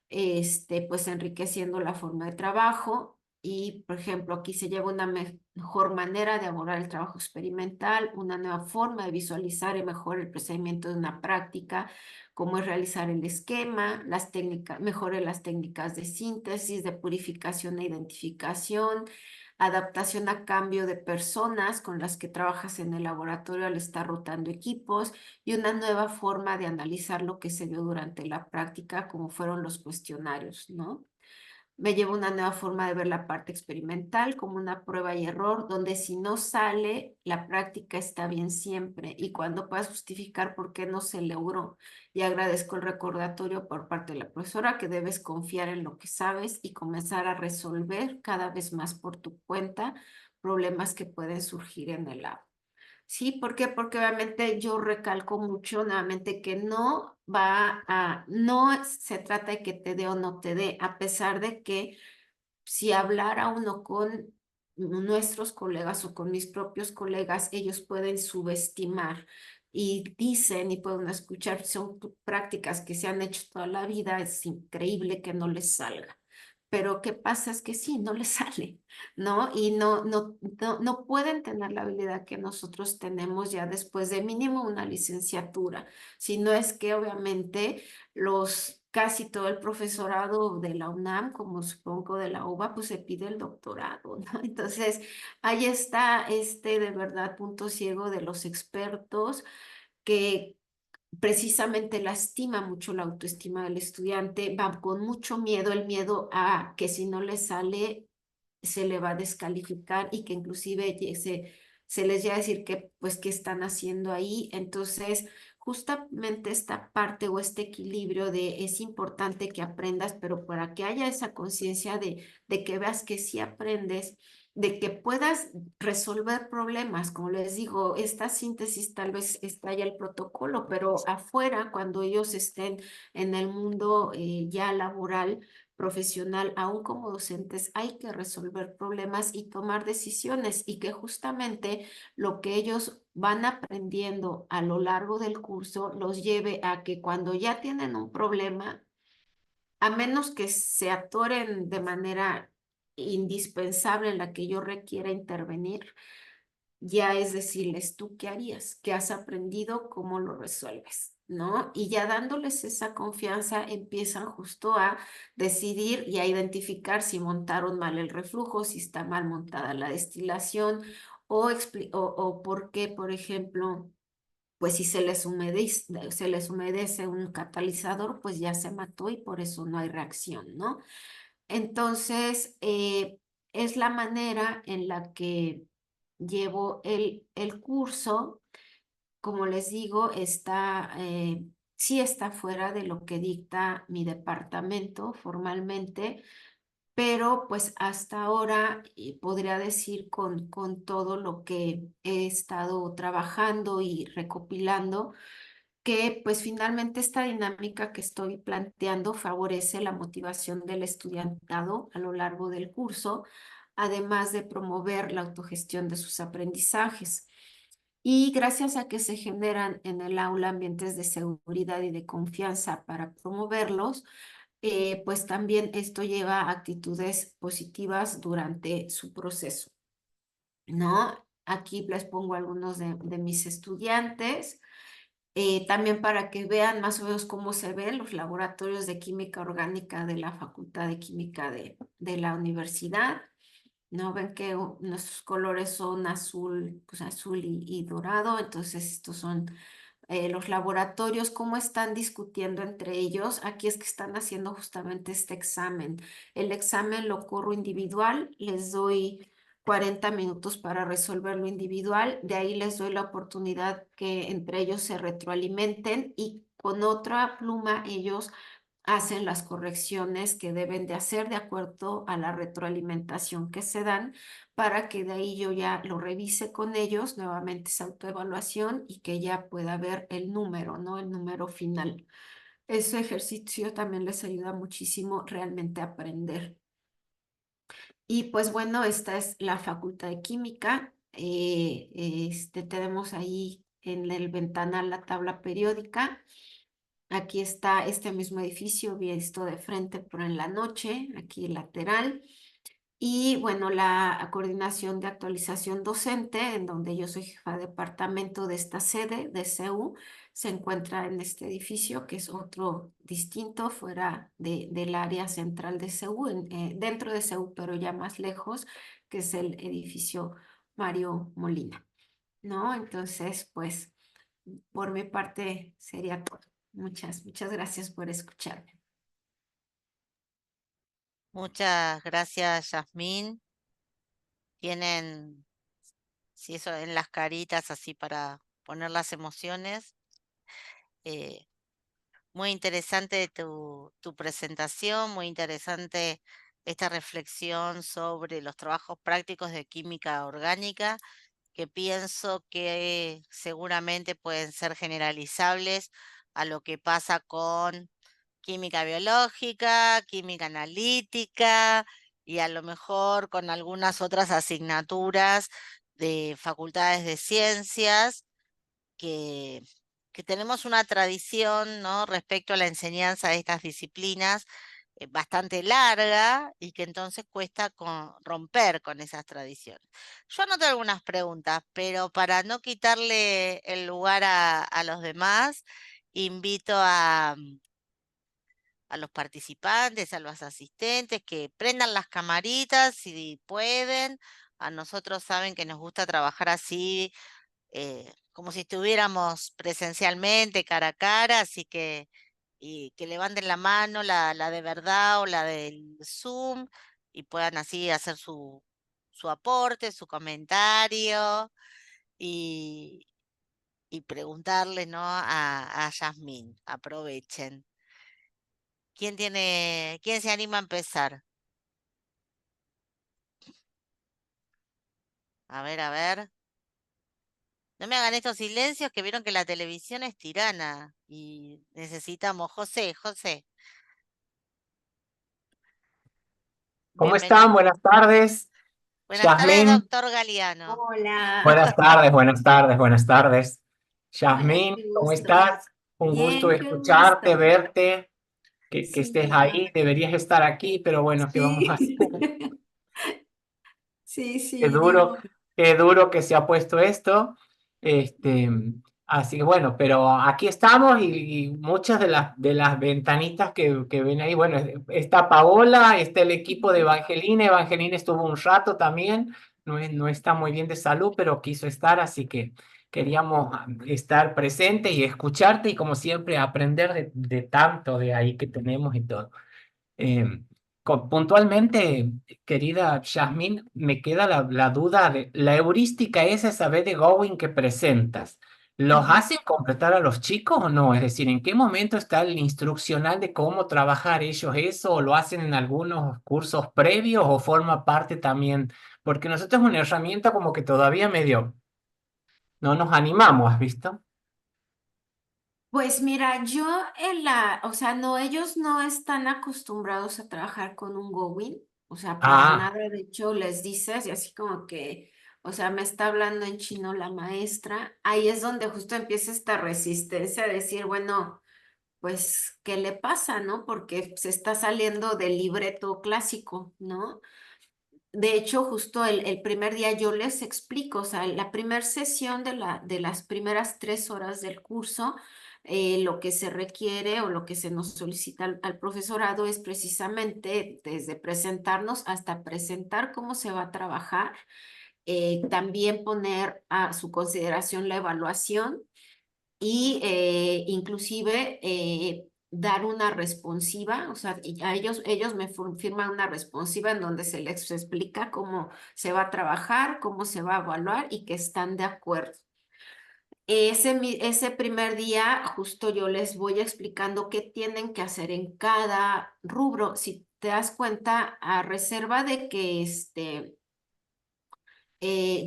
pues enriqueciendo la forma de trabajo. Y, por ejemplo, aquí se lleva una mejor manera de abordar el trabajo experimental, una nueva forma de visualizar y mejorar el procedimiento de una práctica, como es realizar el esquema, las técnicas, mejore las técnicas de síntesis, de purificación e identificación, adaptación a cambio de personas con las que trabajas en el laboratorio al estar rotando equipos y una nueva forma de analizar lo que se dio durante la práctica, como fueron los cuestionarios, ¿no? Me lleva una nueva forma de ver la parte experimental como una prueba y error, donde si no sale, la práctica está bien siempre y cuando puedas justificar por qué no se logró. Y agradezco el recordatorio por parte de la profesora que debes confiar en lo que sabes y comenzar a resolver cada vez más por tu cuenta problemas que pueden surgir en el aula. Sí, ¿por qué? Porque obviamente yo recalco mucho nuevamente que no se trata de que te dé o no te dé, a pesar de que si hablara uno con nuestros colegas o con mis propios colegas, ellos pueden subestimar y dicen y pueden escuchar, son prácticas que se han hecho toda la vida, es increíble que no les salga. Pero ¿qué pasa? Es que sí, no les sale, ¿no? Y no pueden tener la habilidad que nosotros tenemos ya después de mínimo una licenciatura, si no es que obviamente casi todo el profesorado de la UNAM, como supongo de la UBA, pues se pide el doctorado, ¿no? Entonces, ahí está de verdad punto ciego de los expertos que precisamente lastima mucho la autoestima del estudiante, va con mucho miedo, el miedo a que si no le sale, se le va a descalificar y que inclusive se les llega a decir que, pues, ¿qué están haciendo ahí? Entonces, justamente esta parte o este equilibrio de es importante que aprendas, pero para que haya esa conciencia de que veas que sí aprendes, de que puedas resolver problemas. Como les digo, esta síntesis tal vez está ya el protocolo, pero afuera, cuando ellos estén en el mundo ya laboral, profesional, aún como docentes, hay que resolver problemas y tomar decisiones y que justamente lo que ellos van aprendiendo a lo largo del curso los lleve a que cuando ya tienen un problema, a menos que se atoren de manera indispensable en la que yo requiera intervenir, ya es decirles, ¿tú qué harías? ¿Qué has aprendido? ¿Cómo lo resuelves? ¿No? Y ya dándoles esa confianza, empiezan justo a decidir y a identificar si montaron mal el reflujo, si está mal montada la destilación o por qué, por ejemplo, pues si se les humedece un catalizador, pues ya se mató y por eso no hay reacción, ¿no? Entonces, es la manera en la que llevo el curso. Como les digo, sí está fuera de lo que dicta mi departamento formalmente, pero pues hasta ahora podría decir con todo lo que he estado trabajando y recopilando que pues finalmente esta dinámica que estoy planteando favorece la motivación del estudiantado a lo largo del curso, además de promover la autogestión de sus aprendizajes. Y gracias a que se generan en el aula ambientes de seguridad y de confianza para promoverlos, pues también esto lleva a actitudes positivas durante su proceso, ¿no? Aquí les pongo algunos de mis estudiantes. También para que vean más o menos cómo se ven los laboratorios de química orgánica de la Facultad de Química de la universidad. ¿No? Ven que nuestros colores son azul, pues azul y dorado, entonces estos son los laboratorios, cómo están discutiendo entre ellos. Aquí es que están haciendo justamente este examen. El examen lo corro individual, les doy 40 minutos para resolver lo individual, de ahí les doy la oportunidad que entre ellos se retroalimenten y con otra pluma ellos hacen las correcciones que deben de hacer de acuerdo a la retroalimentación que se dan para que de ahí yo ya lo revise con ellos, nuevamente esa autoevaluación y que ya pueda ver el número, ¿no? El número final. Ese ejercicio también les ayuda muchísimo realmente a aprender. Y pues bueno, esta es la Facultad de Química. Tenemos ahí en el ventanal la tabla periódica. Aquí está este mismo edificio visto de frente, pero en la noche, aquí lateral. Y bueno, la coordinación de actualización docente, en donde yo soy jefa de departamento de esta sede de CEU, se encuentra en este edificio, que es otro distinto, fuera del área central de CEU, dentro de CEU, pero ya más lejos, que es el edificio Mario Molina, ¿no? Entonces, pues, por mi parte sería todo. Muchas gracias por escucharme. Muchas gracias, Yasmín. Tienen, si eso en las caritas así para poner las emociones. eh, Muy interesante tu presentación, muy interesante esta reflexión sobre los trabajos prácticos de química orgánica, que pienso que seguramente pueden ser generalizables a lo que pasa con química biológica, química analítica y a lo mejor con algunas otras asignaturas de facultades de ciencias que, que tenemos una tradición, ¿no? Respecto a la enseñanza de estas disciplinas bastante larga y que entonces cuesta romper con esas tradiciones. Yo anoté algunas preguntas, pero para no quitarle el lugar a los demás, invito a los participantes, a los asistentes, que prendan las camaritas si pueden. A nosotros saben que nos gusta trabajar así, como si estuviéramos presencialmente, cara a cara, así que, y que levanten la mano, la de verdad o la del Zoom, y puedan así hacer su aporte, su comentario. y preguntarle, ¿no? A Yasmín. Aprovechen. ¿Quién se anima a empezar? A ver, a ver. No me hagan estos silencios que vieron que la televisión es tirana y necesitamos. José, José, ¿Cómo bienvenido. están? Buenas tardes. Buenas tardes, Yasmín, doctor Galeano. Hola, buenas tardes, buenas tardes, buenas tardes. hola, Yasmín, qué ¿cómo gusto. estás? Un gusto Bien, qué escucharte, gusto. verte, que Sí, estés ahí. Deberías estar aquí, pero bueno, ¿qué vamos a hacer? sí, sí, Qué sí, duro, dime. qué duro que se ha puesto esto. Este, así que bueno, pero aquí estamos y muchas de las ventanitas que ven ahí, bueno, está Paola, está el equipo de Evangelina. Evangelina estuvo un rato también, no está muy bien de salud, pero quiso estar, así que queríamos estar presente y escucharte y como siempre aprender de tanto de ahí que tenemos y todo. Eh, Puntualmente, querida Yasmín, me queda la duda de la heurística esa vez de Gowing que presentas. ¿Los Ujú. hacen completar a los chicos o no? Es decir, ¿en qué momento está el instruccional de cómo trabajar ellos eso? ¿O lo hacen en algunos cursos previos o forma parte también? Porque nosotros es una herramienta como que todavía medio no nos animamos, ¿has visto? Pues mira, yo o sea, no, ellos no están acostumbrados a trabajar con un Gowin, o sea, para Ah, nada, de hecho, les dices y así como que, o sea, me está hablando en chino la maestra, ahí es donde justo empieza esta resistencia a decir, bueno, pues, ¿qué le pasa, no? Porque se está saliendo del libreto clásico, ¿no? De hecho, justo el primer día yo les explico, o sea, la primera sesión de las primeras 3 horas del curso, lo que se requiere o lo que se nos solicita al profesorado es precisamente desde presentarnos hasta presentar cómo se va a trabajar, también poner a su consideración la evaluación y inclusive dar una responsiva, o sea, y a ellos me firman una responsiva en donde se les explica cómo se va a trabajar, cómo se va a evaluar y que están de acuerdo. Ese primer día justo yo les voy explicando qué tienen que hacer en cada rubro. Si te das cuenta, a reserva de que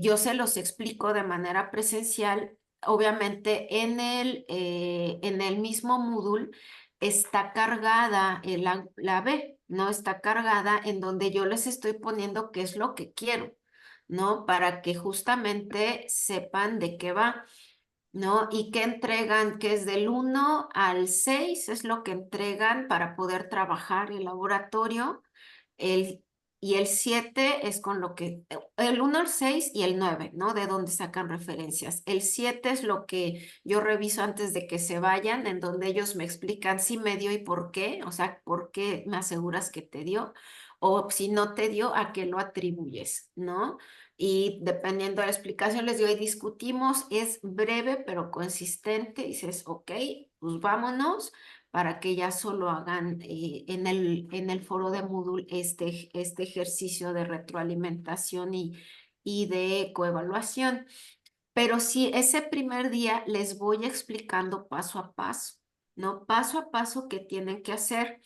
yo se los explico de manera presencial. Obviamente en el mismo Moodle está cargada la B, ¿no? Está cargada en donde yo les estoy poniendo qué es lo que quiero, ¿no? Para que justamente sepan de qué va. ¿No? Y qué entregan, que es del 1 al 6 es lo que entregan para poder trabajar el laboratorio. El, y el 7 es con lo que, el 1 al 6 y el 9, ¿no? De donde sacan referencias. El 7 es lo que yo reviso antes de que se vayan, en donde ellos me explican si me dio y por qué, o sea, por qué me aseguras que te dio, o si no te dio, a qué lo atribuyes, ¿no? Y dependiendo de la explicación, les digo, y discutimos, es breve pero consistente, dices, ok, pues vámonos para que ya solo hagan en el foro de Moodle este ejercicio de retroalimentación y de coevaluación. Pero sí, ese primer día les voy explicando paso a paso, ¿no? Paso a paso qué tienen que hacer.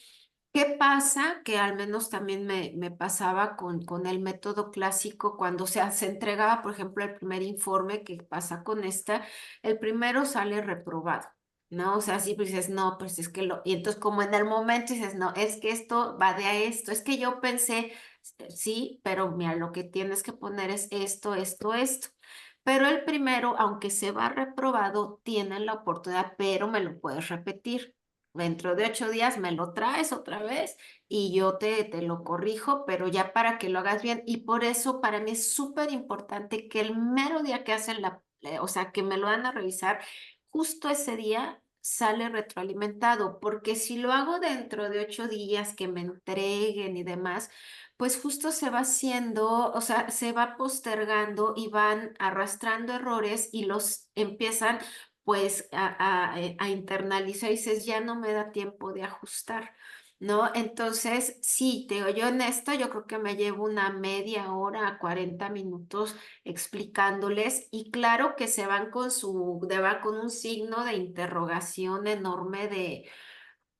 ¿Qué pasa? Que al menos también me pasaba con el método clásico cuando se entregaba, por ejemplo, el primer informe que pasa con esta, el primero sale reprobado, ¿no? O sea, sí, pues dices, no, pues es que y entonces como en el momento dices, no, es que esto va de a esto, es que yo pensé, sí, pero mira, lo que tienes que poner es esto, esto, esto. Pero el primero, aunque se va reprobado, tiene la oportunidad, pero me lo puedes repetir. Dentro de 8 días me lo traes otra vez y yo te lo corrijo, pero ya para que lo hagas bien. Y por eso para mí es súper importante que el mero día que hacen o sea, que me lo van a revisar, justo ese día sale retroalimentado, porque si lo hago dentro de 8 días que me entreguen y demás, pues justo se va haciendo, o sea, se va postergando y van arrastrando errores y los empiezan pues a internalizar y dices, ya no me da tiempo de ajustar. ¿no? Entonces, sí, te digo, yo en esto yo creo que me llevo una media hora a 40 minutos explicándoles y claro que se van van con un signo de interrogación enorme de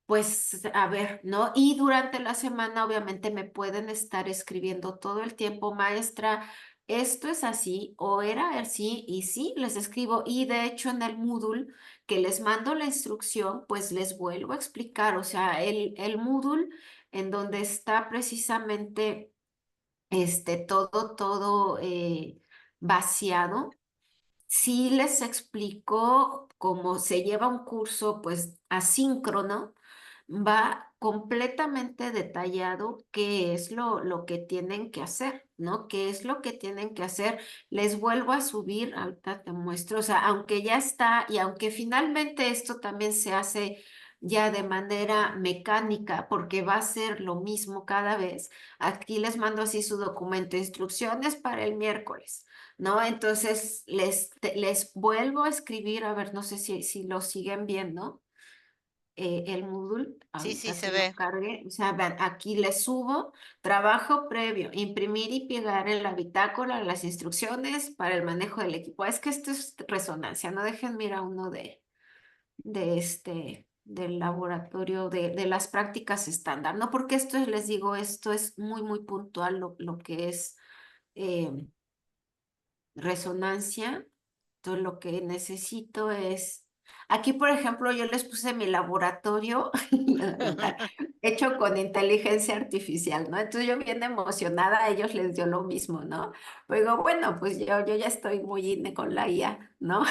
pues a ver, ¿no? Y durante la semana obviamente me pueden estar escribiendo todo el tiempo, maestra, esto es así o era así y sí, les escribo y de hecho en el Moodle que les mando la instrucción, pues les vuelvo a explicar, o sea, el Moodle en donde está precisamente todo vaciado. Sí les explico cómo se lleva un curso pues asíncrono, va completamente detallado qué es lo que tienen que hacer, ¿no? ¿Qué es lo que tienen que hacer? Les vuelvo a subir, ahorita te muestro, o sea, aunque ya está y aunque finalmente esto también se hace ya de manera mecánica, porque va a ser lo mismo cada vez, aquí les mando así su documento, instrucciones para el miércoles. ¿No? Entonces les vuelvo a escribir, a ver, no sé si lo siguen viendo, el Moodle, Sí, sí, ahorita se que lo ve. cargue, o sea, vean, aquí les subo, trabajo previo, imprimir y pegar en la bitácora las instrucciones para el manejo del equipo. Es que esto es resonancia, no dejen mira uno del laboratorio de las prácticas estándar, ¿no? Porque les digo, esto es muy, muy puntual lo que es eh, resonancia. Entonces, lo que necesito es, aquí por ejemplo, yo les puse mi laboratorio hecho con inteligencia artificial, ¿no? Entonces yo bien emocionada, a ellos les dio lo mismo, ¿no? Digo, bueno, pues yo ya estoy muy con la IA, ¿no?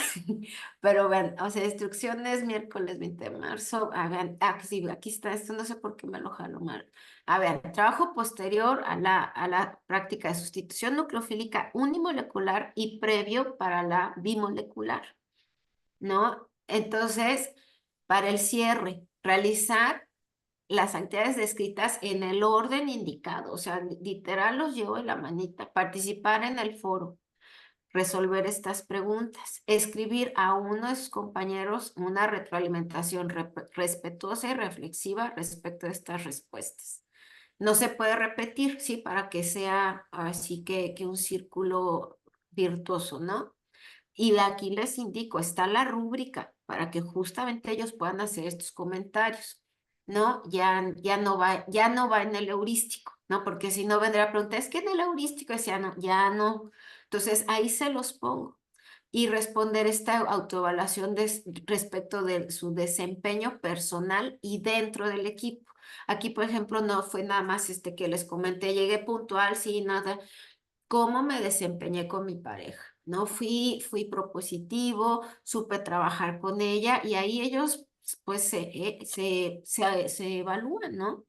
Pero ven, o sea, instrucciones miércoles 20 de marzo, vean, sí, aquí está esto, no sé por qué me lo jalo mal. A ver, trabajo posterior a la práctica de sustitución nucleofílica unimolecular y previo para la bimolecular, ¿no? Entonces, para el cierre, realizar las actividades descritas en el orden indicado, o sea, literal los llevo en la manita, participar en el foro, resolver estas preguntas, escribir a uno de sus compañeros una retroalimentación respetuosa y reflexiva respecto a estas respuestas. No se puede repetir, ¿sí? Para que sea así que un círculo virtuoso, ¿no? Y aquí les indico, está la rúbrica para que justamente ellos puedan hacer estos comentarios, ¿no? Ya no va en el heurístico, ¿no? Porque si no vendrá a preguntar, es que en el heurístico decía, no, ya no. Entonces ahí se los pongo. Y responder esta autoevaluación respecto de su desempeño personal y dentro del equipo. Aquí, por ejemplo, no fue nada más que les comenté, llegué puntual, sí, nada, cómo me desempeñé con mi pareja, ¿no? Fui propositivo, supe trabajar con ella y ahí ellos pues se evalúan, ¿no?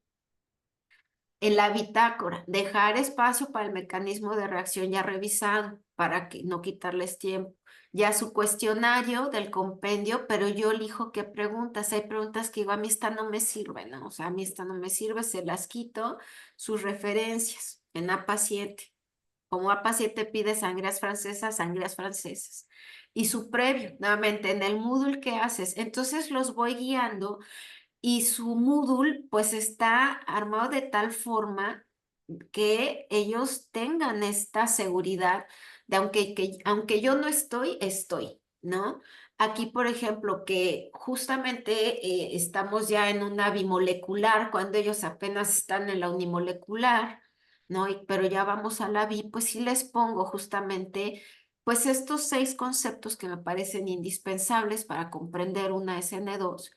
En la bitácora, dejar espacio para el mecanismo de reacción ya revisado, para que no quitarles tiempo. Ya su cuestionario del compendio, pero yo elijo qué preguntas. Hay preguntas que digo, a mí esta no me sirve, ¿no? O sea, a mí esta no me sirve, se las quito, sus referencias en APA 7. Como APA 7 pide sangrías francesas, sangrías francesas. Y su previo, nuevamente, en el Moodle, ¿qué haces? Entonces los voy guiando y su Moodle pues está armado de tal forma que ellos tengan esta seguridad de aunque yo no estoy, ¿no? Aquí, por ejemplo, que justamente estamos ya en una bimolecular, cuando ellos apenas están en la unimolecular, ¿no? Pero ya vamos a la bi, pues sí les pongo justamente, pues estos 6 conceptos que me parecen indispensables para comprender una SN2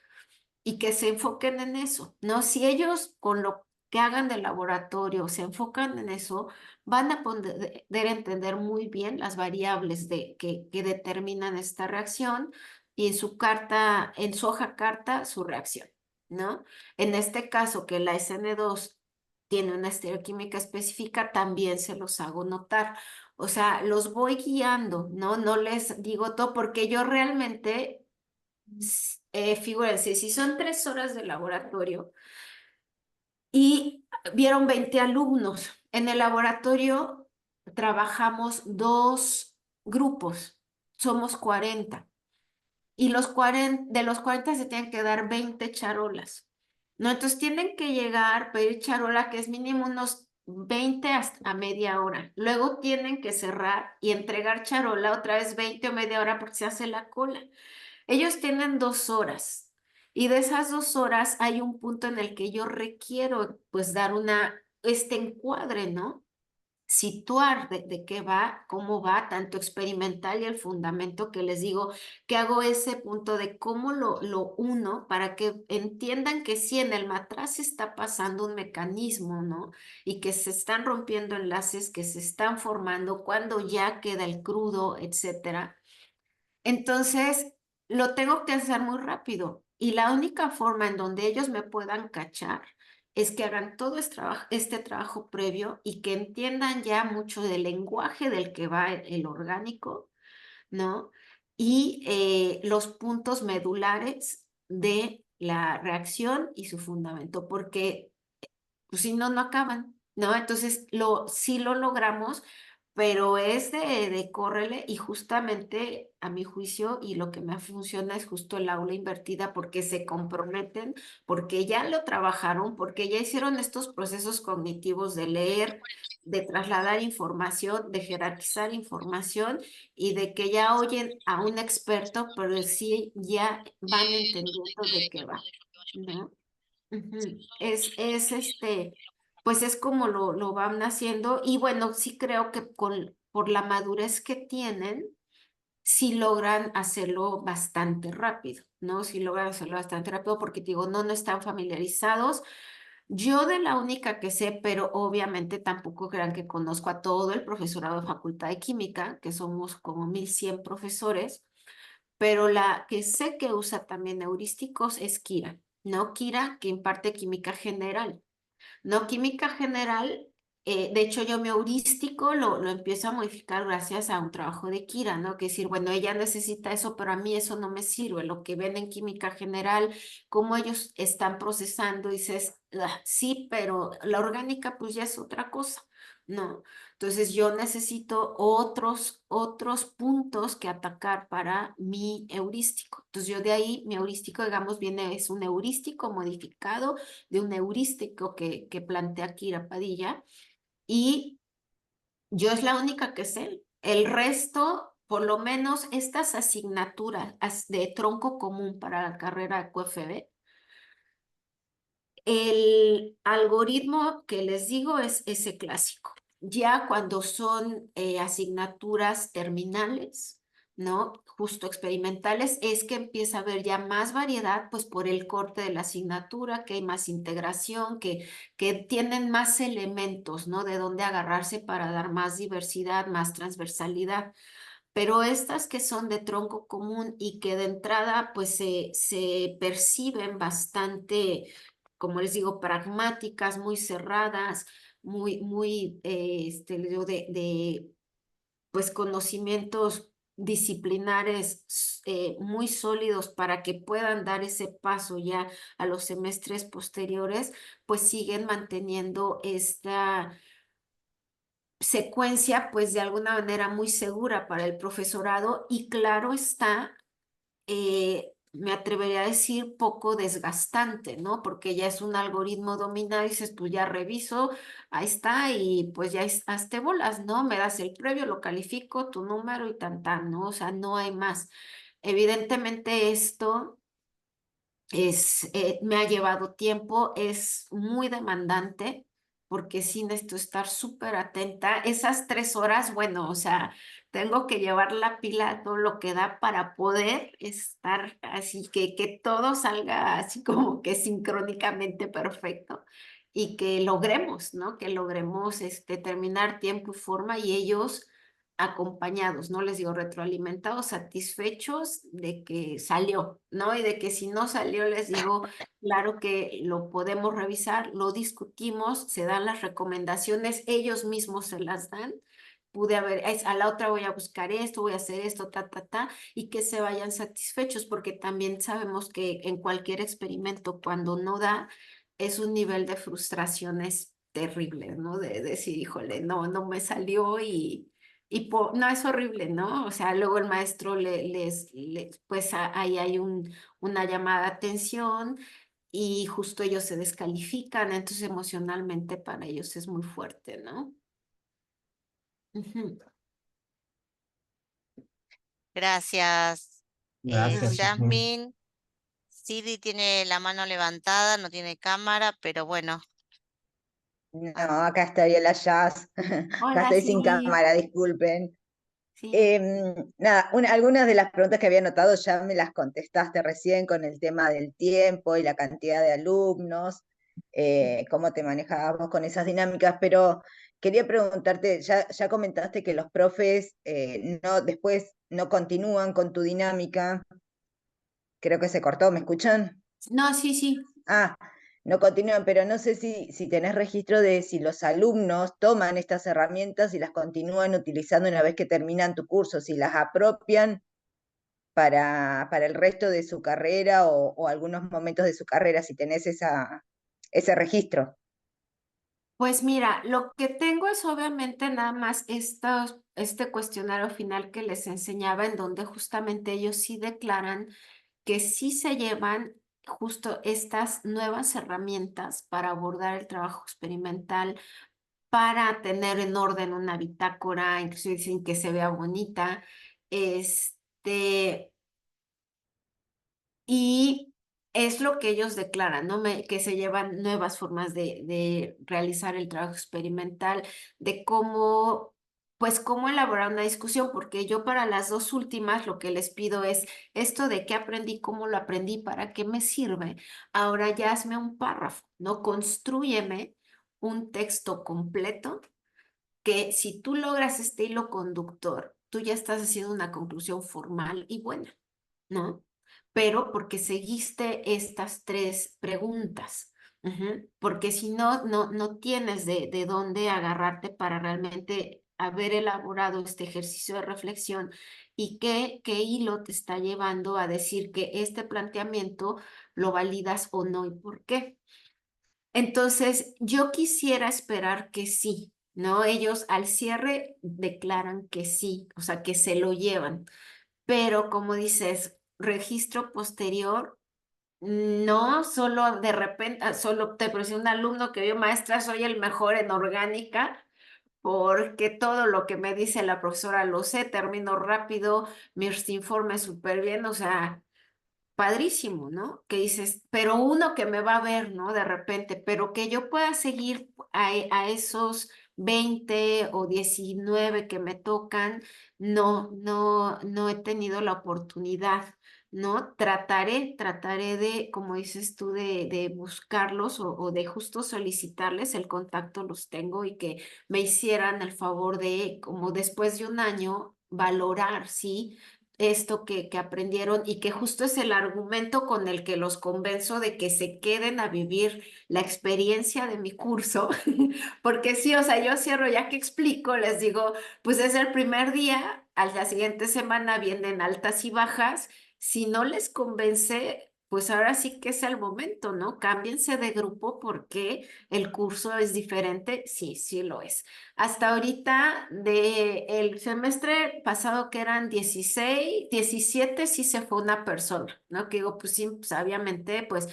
y que se enfoquen en eso, ¿no? Si ellos con lo que hagan del laboratorio se enfocan en eso, van a poder entender muy bien las variables que determinan esta reacción y en su hoja carta, su reacción, ¿no? En este caso, que la SN2 tiene una estereoquímica específica, también se los hago notar. O sea, los voy guiando, ¿no? No les digo todo porque yo realmente figúrense, si son 3 horas de laboratorio y vieron 20 alumnos, en el laboratorio trabajamos 2 grupos, somos 40 y de los 40 se tienen que dar 20 charolas, ¿no? Entonces tienen que llegar, pedir charola, que es mínimo unos 20 hasta media hora. Luego tienen que cerrar y entregar charola otra vez 20 o media hora porque se hace la cola. Ellos tienen 2 horas y de esas 2 horas hay un punto en el que yo requiero pues dar este encuadre, ¿no? Situar de qué va, cómo va, tanto experimental y el fundamento que les digo, que hago ese punto de cómo lo uno para que entiendan que sí, en el matraz está pasando un mecanismo, ¿no? Y que se están rompiendo enlaces, que se están formando cuando ya queda el crudo, etcétera. Entonces, lo tengo que hacer muy rápido y la única forma en donde ellos me puedan cachar es que hagan todo este trabajo previo y que entiendan ya mucho del lenguaje del que va el orgánico, ¿no? Y los puntos medulares de la reacción y su fundamento, porque pues si no, no acaban, ¿no? Entonces, sí lo logramos, pero es de córrele y justamente a mi juicio y lo que me funciona es justo el aula invertida porque se comprometen, porque ya lo trabajaron, porque ya hicieron estos procesos cognitivos de leer, de trasladar información, de jerarquizar información y de que ya oyen a un experto, pero sí ya van entendiendo de qué va, ¿no? Ujú. Pues es como lo van haciendo y bueno, sí creo que por la madurez que tienen, sí logran hacerlo bastante rápido, ¿no? Sí logran hacerlo bastante rápido porque digo, no están familiarizados. Yo de la única que sé, pero obviamente tampoco crean que conozco a todo el profesorado de Facultad de Química, que somos como 1100 profesores, pero la que sé que usa también heurísticos es Kira, ¿no? Kira, que imparte química general. No, química general, de hecho yo mi heurístico lo empiezo a modificar gracias a un trabajo de Kira, ¿no? Que decir, bueno, ella necesita eso, pero a mí eso no me sirve. Lo que ven en química general, cómo ellos están procesando, dices, "Ah, sí, pero la orgánica pues ya es otra cosa, ¿no? Entonces yo necesito otros puntos que atacar para mi heurístico. Entonces yo de ahí, mi heurístico, digamos, es un heurístico modificado de un heurístico que plantea Kira Padilla y yo es la única que sé. El resto, por lo menos estas asignaturas de tronco común para la carrera de QFB, el algoritmo que les digo es ese clásico. Ya cuando son asignaturas terminales, ¿no? Justo experimentales, es que empieza a haber ya más variedad, pues por el corte de la asignatura, que hay más integración, que tienen más elementos, ¿no? De dónde agarrarse para dar más diversidad, más transversalidad. Pero estas que son de tronco común y que de entrada pues se perciben bastante, como les digo, pragmáticas, muy cerradas, muy, les digo, pues conocimientos disciplinares muy sólidos para que puedan dar ese paso ya a los semestres posteriores, pues siguen manteniendo esta secuencia, pues de alguna manera muy segura para el profesorado y claro está, me atrevería a decir poco desgastante, ¿no? Porque ya es un algoritmo dominado y dices, pues ya reviso, ahí está y pues ya hazte bolas, ¿no? Me das el previo, lo califico, tu número y tan, ¿no? O sea, no hay más. Evidentemente esto me ha llevado tiempo, es muy demandante porque sí necesito estar súper atenta. Esas 3 horas, bueno, o sea, tengo que llevar la pila a todo lo que da para poder estar así, que todo salga así como que sincrónicamente perfecto y que logremos, ¿no? Que logremos terminar tiempo y forma y ellos acompañados, ¿no? Les digo, retroalimentados, satisfechos de que salió, ¿no? Y de que si no salió, les digo, claro que lo podemos revisar, lo discutimos, se dan las recomendaciones, ellos mismos se las dan. Pude haber, a la otra voy a buscar esto, voy a hacer esto, y que se vayan satisfechos, porque también sabemos que en cualquier experimento, cuando no da, es un nivel de frustraciones terrible, ¿no? De decir, híjole, no me salió no, es horrible, ¿no? O sea, luego el maestro pues ahí hay una llamada de atención y justo ellos se descalifican, entonces emocionalmente para ellos es muy fuerte, ¿no? Ujú. Gracias, Gracias. Ujú. Yasmin. Siri tiene la mano levantada, no tiene cámara, pero bueno. No, ah, acá estaría la Jazz. Acá Hola, estoy sin Siri. cámara, disculpen. Sí. Nada, algunas de las preguntas que había notado ya me las contestaste recién con el tema del tiempo y la cantidad de alumnos, cómo te manejabas vos con esas dinámicas, pero quería preguntarte, ya comentaste que los profes después no continúan con tu dinámica, creo que se cortó, ¿me escuchan? No, sí, sí. Ah, no continúan, pero no sé si tenés registro de si los alumnos toman estas herramientas y las continúan utilizando una vez que terminan tu curso, si las apropian para el resto de su carrera o algunos momentos de su carrera, si tenés ese registro. Pues mira, lo que tengo es obviamente nada más este cuestionario final que les enseñaba, en donde justamente ellos sí declaran que sí se llevan justo estas nuevas herramientas para abordar el trabajo experimental, para tener en orden una bitácora, incluso dicen que se vea bonita, este, y es lo que ellos declaran, ¿no? Que se llevan nuevas formas de realizar el trabajo experimental, de cómo, pues, cómo elaborar una discusión, porque yo para las dos últimas lo que les pido es esto de qué aprendí, cómo lo aprendí, para qué me sirve. Ahora ya hazme un párrafo, ¿no? Constrúyeme un texto completo que si tú logras este hilo conductor, tú ya estás haciendo una conclusión formal y buena, ¿no? Pero porque seguiste estas tres preguntas. Porque si no, no tienes de dónde agarrarte para realmente haber elaborado este ejercicio de reflexión y qué hilo te está llevando a decir que este planteamiento lo validas o no y por qué. Entonces, yo quisiera esperar que sí, ¿no? Ellos al cierre declaran que sí, o sea, que se lo llevan, pero como dices, registro posterior, no solo de repente, solo te parece un alumno que vio maestra, soy el mejor en orgánica, porque todo lo que me dice la profesora lo sé, termino rápido, mis informes súper bien, o sea, padrísimo, ¿no? Que dices, pero uno que me va a ver, ¿no? De repente, pero que yo pueda seguir a esos 20 o 19 que me tocan, no he tenido la oportunidad, ¿no? Trataré de, como dices tú, de buscarlos o de justo solicitarles el contacto, los tengo y que me hicieran el favor de, como después de un año, valorar, ¿sí? Esto que aprendieron y que justo es el argumento con el que los convenzo de que se queden a vivir la experiencia de mi curso, porque sí, o sea, yo cierro ya que explico, les digo, pues es el primer día, a la siguiente semana vienen altas y bajas, si no les convence, pues ahora sí que es el momento, ¿no? Cámbiense de grupo porque el curso es diferente, sí, sí lo es. Hasta ahorita, el semestre pasado que eran 16, 17, sí se fue una persona, ¿no? Que digo, pues sí, pues obviamente, pues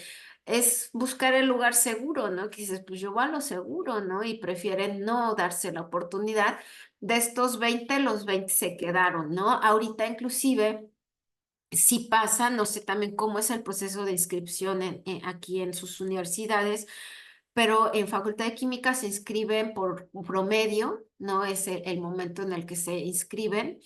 es buscar el lugar seguro, ¿no? Que dices, pues yo voy a lo seguro, ¿no? Y prefieren no darse la oportunidad. De estos 20, los 20 se quedaron, ¿no? Ahorita inclusive, si pasa, no sé también cómo es el proceso de inscripción aquí en sus universidades, pero en Facultad de Química se inscriben por un promedio, ¿no? Es el momento en el que se inscriben.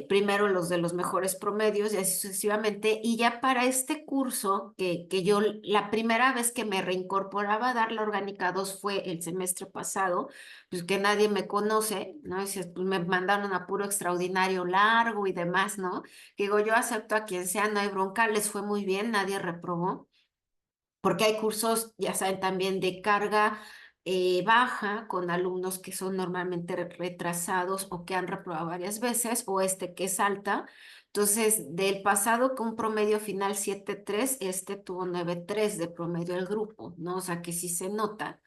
Primero los de los mejores promedios y así sucesivamente. Y ya para este curso, que yo la primera vez que me reincorporaba a dar la Orgánica 2 fue el semestre pasado, pues que nadie me conoce, ¿no? Dices, pues me mandaron a puro extraordinario largo y demás, ¿no? Que digo, yo acepto a quien sea, no hay bronca, les fue muy bien, nadie reprobó porque hay cursos, ya saben, también de carga baja con alumnos que son normalmente retrasados o que han reprobado varias veces, o este que es alta. Entonces, del pasado con un promedio final 7.3, este tuvo 9.3 de promedio el grupo, ¿no? O sea que sí se nota.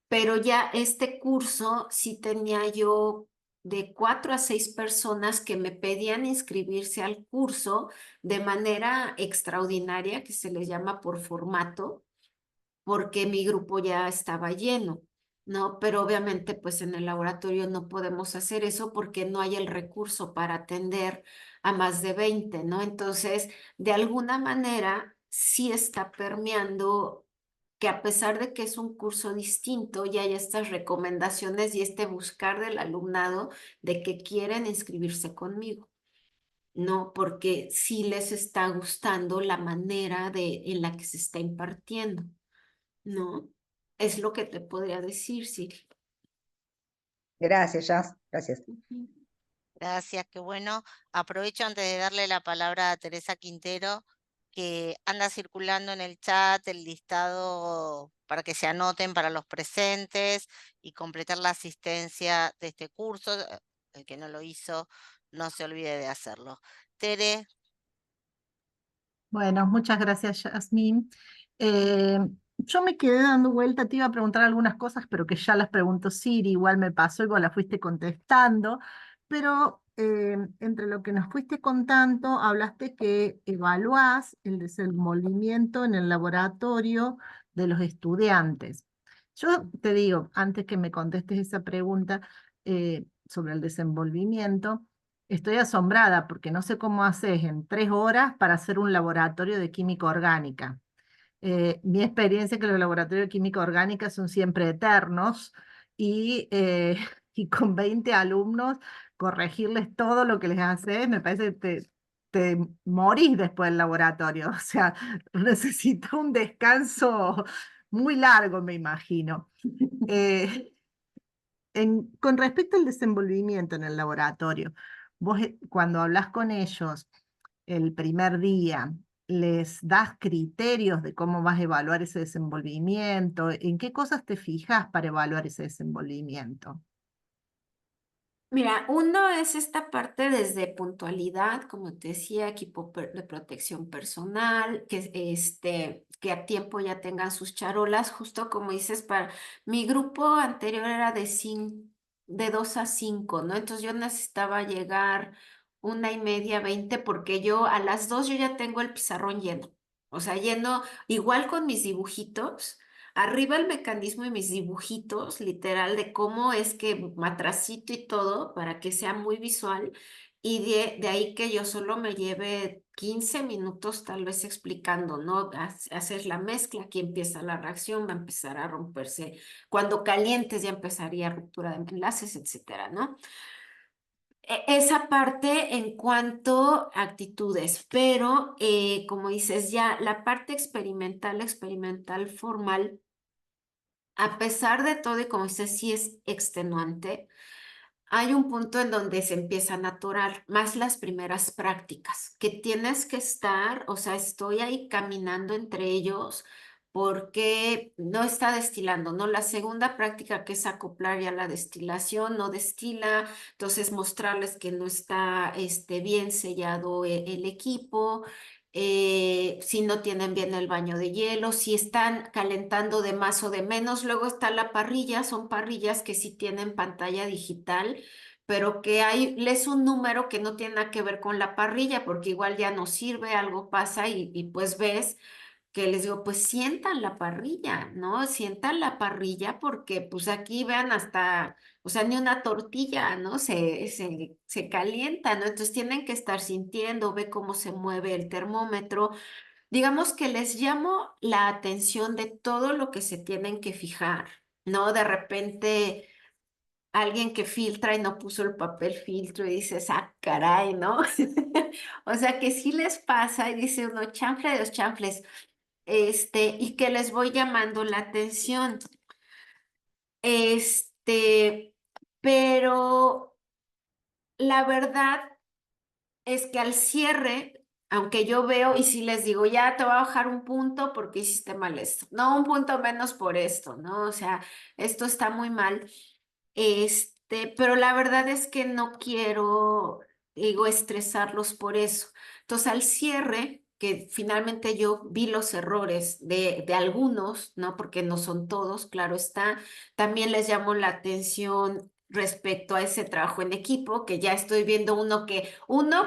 Pero ya este curso sí tenía yo de 4 a 6 personas que me pedían inscribirse al curso de manera extraordinaria, que se les llama por formato, porque mi grupo ya estaba lleno, ¿no? Pero obviamente pues en el laboratorio no podemos hacer eso porque no hay el recurso para atender a más de 20, ¿no? Entonces, de alguna manera sí está permeando que a pesar de que es un curso distinto, ya hay estas recomendaciones y este buscar del alumnado de que quieren inscribirse conmigo, ¿no? Porque sí les está gustando la manera en la que se está impartiendo, ¿no? Es lo que te podría decir, Siri. Gracias, Jazz. Gracias. Ujú. Gracias, qué bueno. Aprovecho antes de darle la palabra a Teresa Quintero, que anda circulando en el chat el listado para que se anoten para los presentes y completar la asistencia de este curso. El que no lo hizo, no se olvide de hacerlo. Tere, Bueno, muchas gracias, Yasmín. Yo me quedé dando vuelta, te iba a preguntar algunas cosas, pero que ya las preguntó Siri, igual me pasó y vos las fuiste contestando, pero entre lo que nos fuiste contando, hablaste que evaluás el desenvolvimiento en el laboratorio de los estudiantes. Yo te digo, antes que me contestes esa pregunta sobre el desenvolvimiento, estoy asombrada porque no sé cómo haces en 3 horas para hacer un laboratorio de química orgánica. Mi experiencia es que los laboratorios de química orgánica son siempre eternos y y con 20 alumnos, corregirles todo lo que les haces, me parece que te morís después del laboratorio. O sea, necesito un descanso muy largo, me imagino. Eh, con respecto al desenvolvimiento en el laboratorio, vos cuando hablas con ellos el primer día, ¿les das criterios de cómo vas a evaluar ese desenvolvimiento? ¿En qué cosas te fijas para evaluar ese desenvolvimiento? Mira, uno es esta parte desde puntualidad, como te decía, equipo de protección personal, que a tiempo ya tengan sus charolas, justo como dices, para mi grupo anterior era de 2 a 5, ¿no? Entonces yo necesitaba llegar 1:30, 20, porque yo a las 2 yo ya tengo el pizarrón lleno, o sea, lleno igual con mis dibujitos. Arriba el mecanismo y mis dibujitos, literal, de cómo es que matracito y todo, para que sea muy visual. Y de ahí que yo solo me lleve 15 minutos tal vez explicando, ¿no? Hacer la mezcla, aquí empieza la reacción, va a empezar a romperse. Cuando calientes ya empezaría ruptura de enlaces, etcétera, ¿no? Esa parte en cuanto a actitudes, pero como dices, ya la parte experimental formal, a pesar de todo, y como dices, sí es extenuante, hay un punto en donde se empiezan a atorar más las primeras prácticas, que tienes que estar, o sea, estoy ahí caminando entre ellos porque no está destilando, ¿no? La segunda práctica que es acoplar ya la destilación, no destila, entonces mostrarles que no está bien sellado el equipo, si no tienen bien el baño de hielo, si están calentando de más o de menos. Luego está la parrilla, son parrillas que sí tienen pantalla digital, pero que hay, lees un número que no tiene nada que ver con la parrilla, porque igual ya no sirve, algo pasa y pues ves que les digo, pues sientan la parrilla, ¿no? Sientan la parrilla porque pues aquí vean hasta, o sea, ni una tortilla, ¿no? Se calienta, ¿no? Entonces tienen que estar sintiendo, ve cómo se mueve el termómetro. Digamos que les llamo la atención de todo lo que se tienen que fijar, ¿no? De repente alguien que filtra y no puso el papel filtro y dices, ah, caray, ¿no? O sea que sí les pasa y dice uno, chanfle de los chanfles, y que les voy llamando la atención. Este, pero la verdad es que al cierre, aunque yo veo y si les digo, ya te voy a bajar un punto porque hiciste mal esto, no un punto menos por esto, ¿no? O sea, esto está muy mal. Pero la verdad es que no quiero, digo, estresarlos por eso. Entonces, al cierre, que finalmente yo vi los errores de algunos, ¿no? Porque no son todos, claro está. También les llamo la atención respecto a ese trabajo en equipo, que ya estoy viendo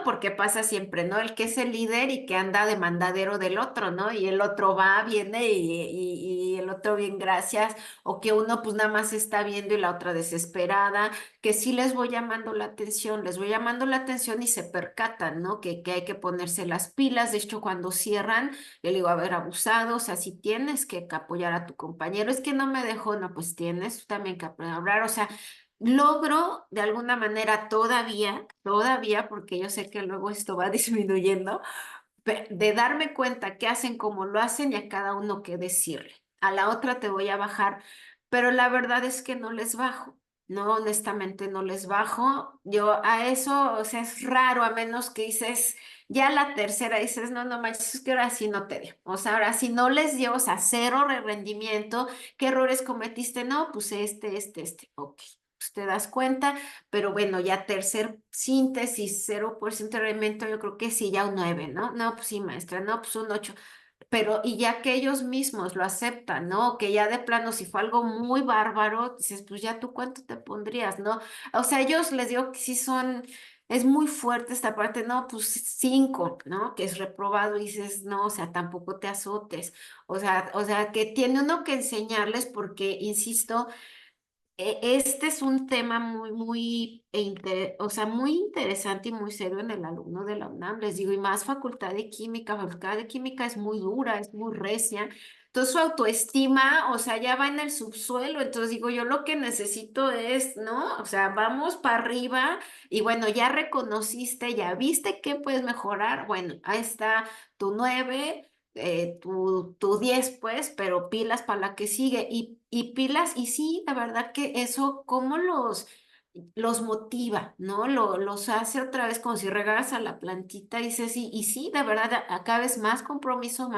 porque pasa siempre, ¿no? El que es el líder y que anda de mandadero del otro, ¿no? Y el otro va, viene y el otro bien, gracias, o que uno pues nada más está viendo y la otra desesperada, que sí les voy llamando la atención, y se percatan, ¿no? Que hay que ponerse las pilas. De hecho, cuando cierran, le digo, a ver, abusado, o sea, si tienes que apoyar a tu compañero, es que no me dejó, no, pues tienes tú también que aprender a hablar, o sea, logro de alguna manera todavía, porque yo sé que luego esto va disminuyendo, de darme cuenta qué hacen, cómo lo hacen y a cada uno qué decirle. A la otra te voy a bajar, pero la verdad es que no les bajo. No, honestamente no les bajo. Yo a eso, o sea, es raro, a menos que dices, ya la tercera dices, no, no manches, es que ahora sí no te dio. O sea, ahora sí no les dio, o sea, cero rendimiento. ¿Qué errores cometiste? No, pues este. Ok, pues te das cuenta, pero bueno, ya tercer síntesis, 0% de rendimiento, yo creo que sí, ya un 9, ¿no? No, pues sí, maestra, no, pues un 8. Pero, y ya que ellos mismos lo aceptan, ¿no? Que ya de plano, si fue algo muy bárbaro, dices, pues ya tú cuánto te pondrías, ¿no? O sea, ellos les digo que sí es muy fuerte esta parte, no, pues 5, ¿no? Que es reprobado, y dices, no, o sea, tampoco te azotes. O sea, que tiene uno que enseñarles porque, insisto, este es un tema o sea, muy interesante y muy serio en el alumno de la UNAM. Les digo, y más Facultad de Química es muy dura, es muy recia. Entonces su autoestima, o sea, ya va en el subsuelo. Entonces digo, yo lo que necesito es, ¿no? O sea, vamos para arriba y bueno, ya reconociste, ya viste que puedes mejorar. Bueno, ahí está tu 9, tu 10 pues, pero pilas para la que sigue y pilas, y sí, la verdad que eso, cómo los motiva, ¿no? Los hace otra vez como si regaras a la plantita y dices, y sí, de verdad, cada vez más compromiso,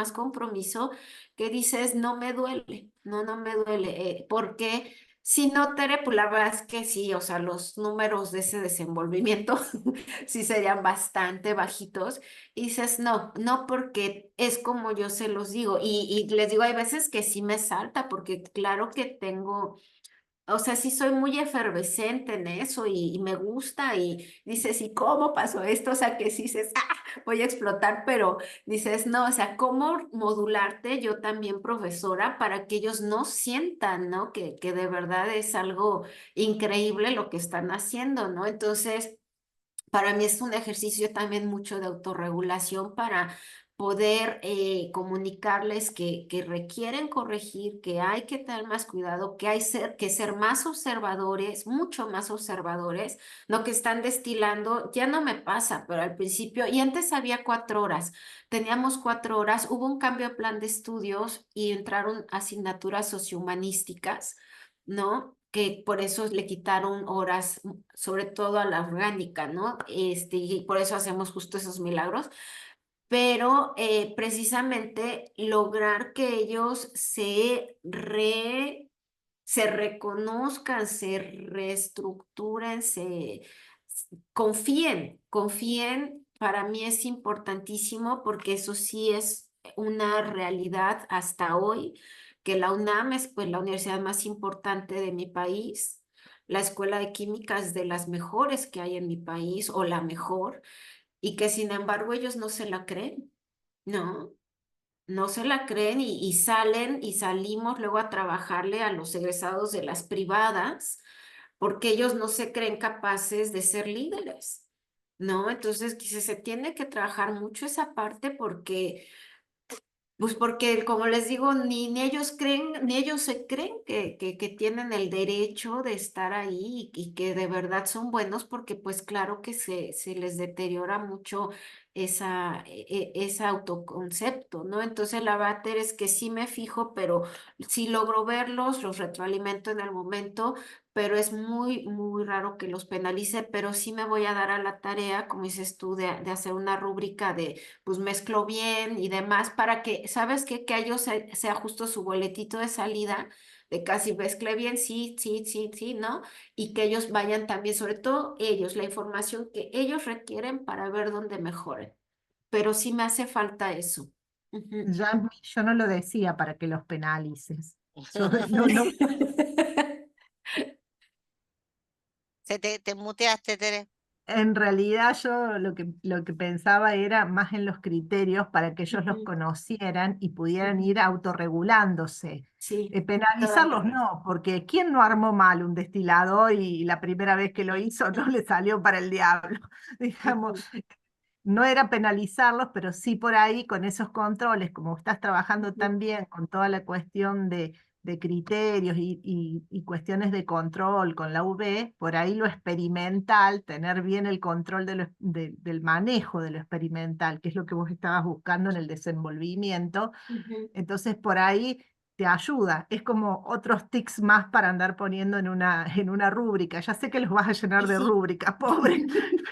que dices, no me duele, no me duele, porque si no, Tere, pues la verdad es que sí, o sea, los números de ese desenvolvimiento sí serían bastante bajitos. Y dices, no, porque es como yo se los digo. Y les digo, hay veces que sí me salta, porque claro que tengo, o sea, sí soy muy efervescente en eso y me gusta. Y dices, ¿y cómo pasó esto? O sea, que sí dices, voy a explotar, pero dices, no, o sea, ¿cómo modularte yo también, profesora, para que ellos no sientan, ¿no? Que de verdad es algo increíble lo que están haciendo, ¿no? Entonces, para mí es un ejercicio también mucho de autorregulación para poder comunicarles que requieren corregir, que hay que tener más cuidado, que ser más observadores, mucho más observadores, lo que están destilando, ya no me pasa, pero al principio, y antes había 4 horas, teníamos 4 horas, hubo un cambio de plan de estudios y entraron asignaturas sociohumanísticas, ¿no? Que por eso le quitaron horas, sobre todo a la orgánica, ¿no? Y por eso hacemos justo esos milagros, pero precisamente lograr que ellos se reconozcan, se reestructuren, confíen, para mí es importantísimo porque eso sí es una realidad hasta hoy, que la UNAM es pues la universidad más importante de mi país, la Escuela de Química es de las mejores que hay en mi país o la mejor, y que sin embargo ellos no se la creen, ¿no? No se la creen y salen y salimos luego a trabajarle a los egresados de las privadas porque ellos no se creen capaces de ser líderes, ¿no? Entonces, se tiene que trabajar mucho esa parte porque pues porque, como les digo, ni ellos creen, ni ellos se creen que tienen el derecho de estar ahí y que de verdad son buenos, porque pues claro que se les deteriora mucho ese autoconcepto, ¿no? Entonces la bater es que sí me fijo, pero sí logro verlos, los retroalimento en el momento, pero es muy raro que los penalice, pero sí me voy a dar a la tarea, como dices tú, de hacer una rúbrica de pues mezclo bien y demás para que, ¿sabes qué? Que a ellos sea justo su boletito de salida, de casi mezcle bien, sí, ¿no? Y que ellos vayan también, sobre todo ellos, la información que ellos requieren para ver dónde mejoren. Pero sí me hace falta eso. Ujú. Yo no lo decía para que los penalices. Yo no, Te muteaste, Tere. En realidad yo lo que pensaba era más en los criterios para que ellos los Ujú. conocieran y pudieran Ujú. ir autorregulándose. Sí, toda la Penalizarlos razón. no, porque ¿quién no armó mal un destilador y la primera vez que lo hizo no le salió para el diablo? Digamos, Ujú. no era penalizarlos, pero sí por ahí con esos controles, como estás trabajando Ujú. también con toda la cuestión de criterios y cuestiones de control con la UV, por ahí lo experimental, tener bien el control del manejo de lo experimental, que es lo que vos estabas buscando en el desenvolvimiento, Ujú. entonces por ahí te ayuda. Es como otros tics más para andar poniendo en una rúbrica. Ya sé que los vas a llenar Y de sí. rúbricas, pobre,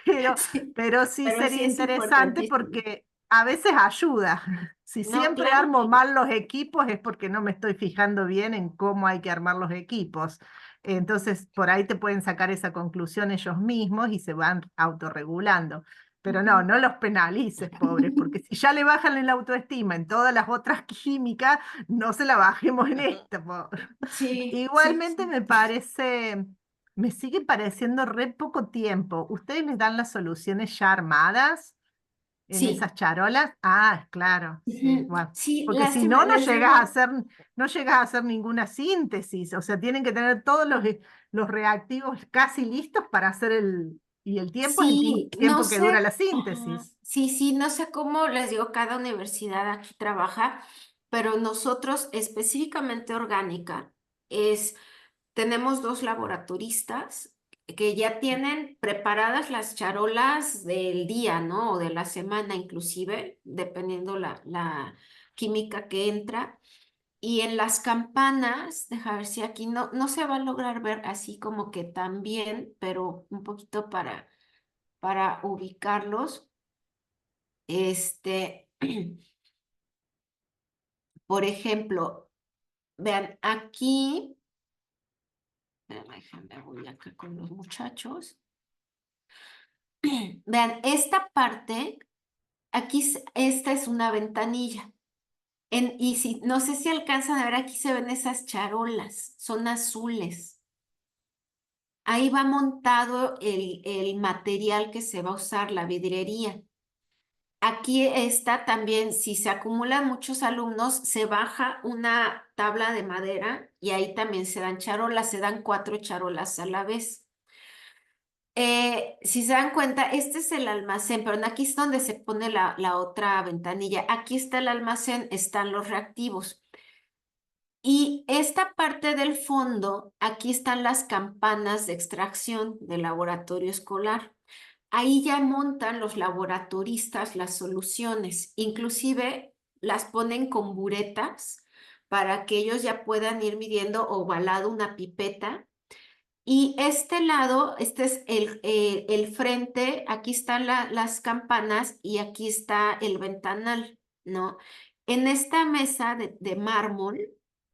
pero, Sí, pero sí pero sí sería es interesante importantísimo. porque a veces ayuda. Si No, siempre claro armo que mal los equipos es porque no me estoy fijando bien en cómo hay que armar los equipos. Entonces, por ahí te pueden sacar esa conclusión ellos mismos y se van autorregulando. Pero no, Ujú. no los penalices, pobres, porque si ya le bajan en la autoestima en todas las otras químicas, no se la bajemos en esta, pobre. Sí, sí, Igualmente sí. me sigue pareciendo re poco tiempo. ¿Ustedes les dan las soluciones ya armadas en Sí, esas charolas? Ah, claro, sí, ujú. bueno. Sí, Porque si lástima, no, les digo. no llegas a hacer ninguna síntesis. O sea, tienen que tener todos los reactivos casi listos para hacer y el tiempo es el Sí, no tiempo que dura sé, la ajá, síntesis. sí, sí, no sé cómo les digo, cada universidad aquí trabaja, pero nosotros específicamente orgánica es, tenemos dos laboratoristas que ya tienen preparadas las charolas del día, ¿no? O de la semana inclusive, dependiendo la química que entra. Y en las campanas, deja ver si aquí no se va a lograr ver así como que tan bien, pero un poquito para ubicarlos. Este, por ejemplo, vean aquí, déjame, voy acá con los muchachos. Vean, esta parte, aquí, esta es una ventanilla. Y si, no sé si alcanzan a ver, aquí se ven esas charolas, son azules. Ahí va montado el material que se va a usar, la vidriería. Aquí está también, si se acumulan muchos alumnos, se baja una tabla de madera y ahí también se dan charolas, se dan 4 charolas a la vez. Si se dan cuenta, este es el almacén, pero aquí es donde se pone la otra ventanilla. Aquí está el almacén, están los reactivos. Y esta parte del fondo, aquí están las campanas de extracción del laboratorio escolar. Ahí ya montan los laboratoristas las soluciones, inclusive las ponen con buretas para que ellos ya puedan ir midiendo ovalado una pipeta. Y este lado, este es el frente, aquí están las campanas y aquí está el ventanal, ¿no? En esta mesa de mármol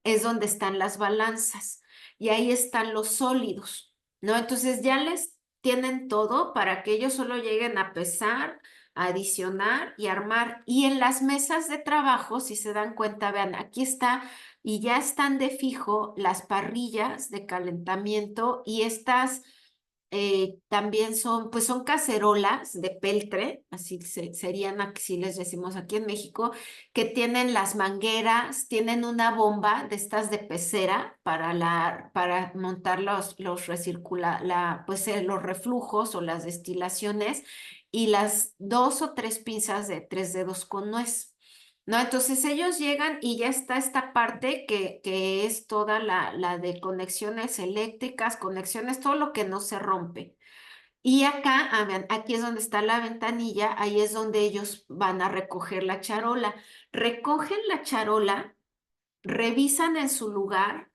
es donde están las balanzas y ahí están los sólidos, ¿no? Entonces ya les tienen todo para que ellos solo lleguen a pesar, a adicionar y armar. Y en las mesas de trabajo, si se dan cuenta, vean, aquí está y ya están de fijo las parrillas de calentamiento y estas también son, pues son cacerolas de peltre, así serían así les decimos aquí en México, que tienen las mangueras, tienen una bomba de estas de pecera para montar los reflujos o las destilaciones y las 2 o 3 pinzas de 3 dedos con nuez. ¿No? Entonces ellos llegan y ya está esta parte que es toda la de conexiones eléctricas, conexiones, todo lo que no se rompe. Y acá, vean, aquí es donde está la ventanilla, ahí es donde ellos van a recoger la charola. Recogen la charola, revisan en su lugar,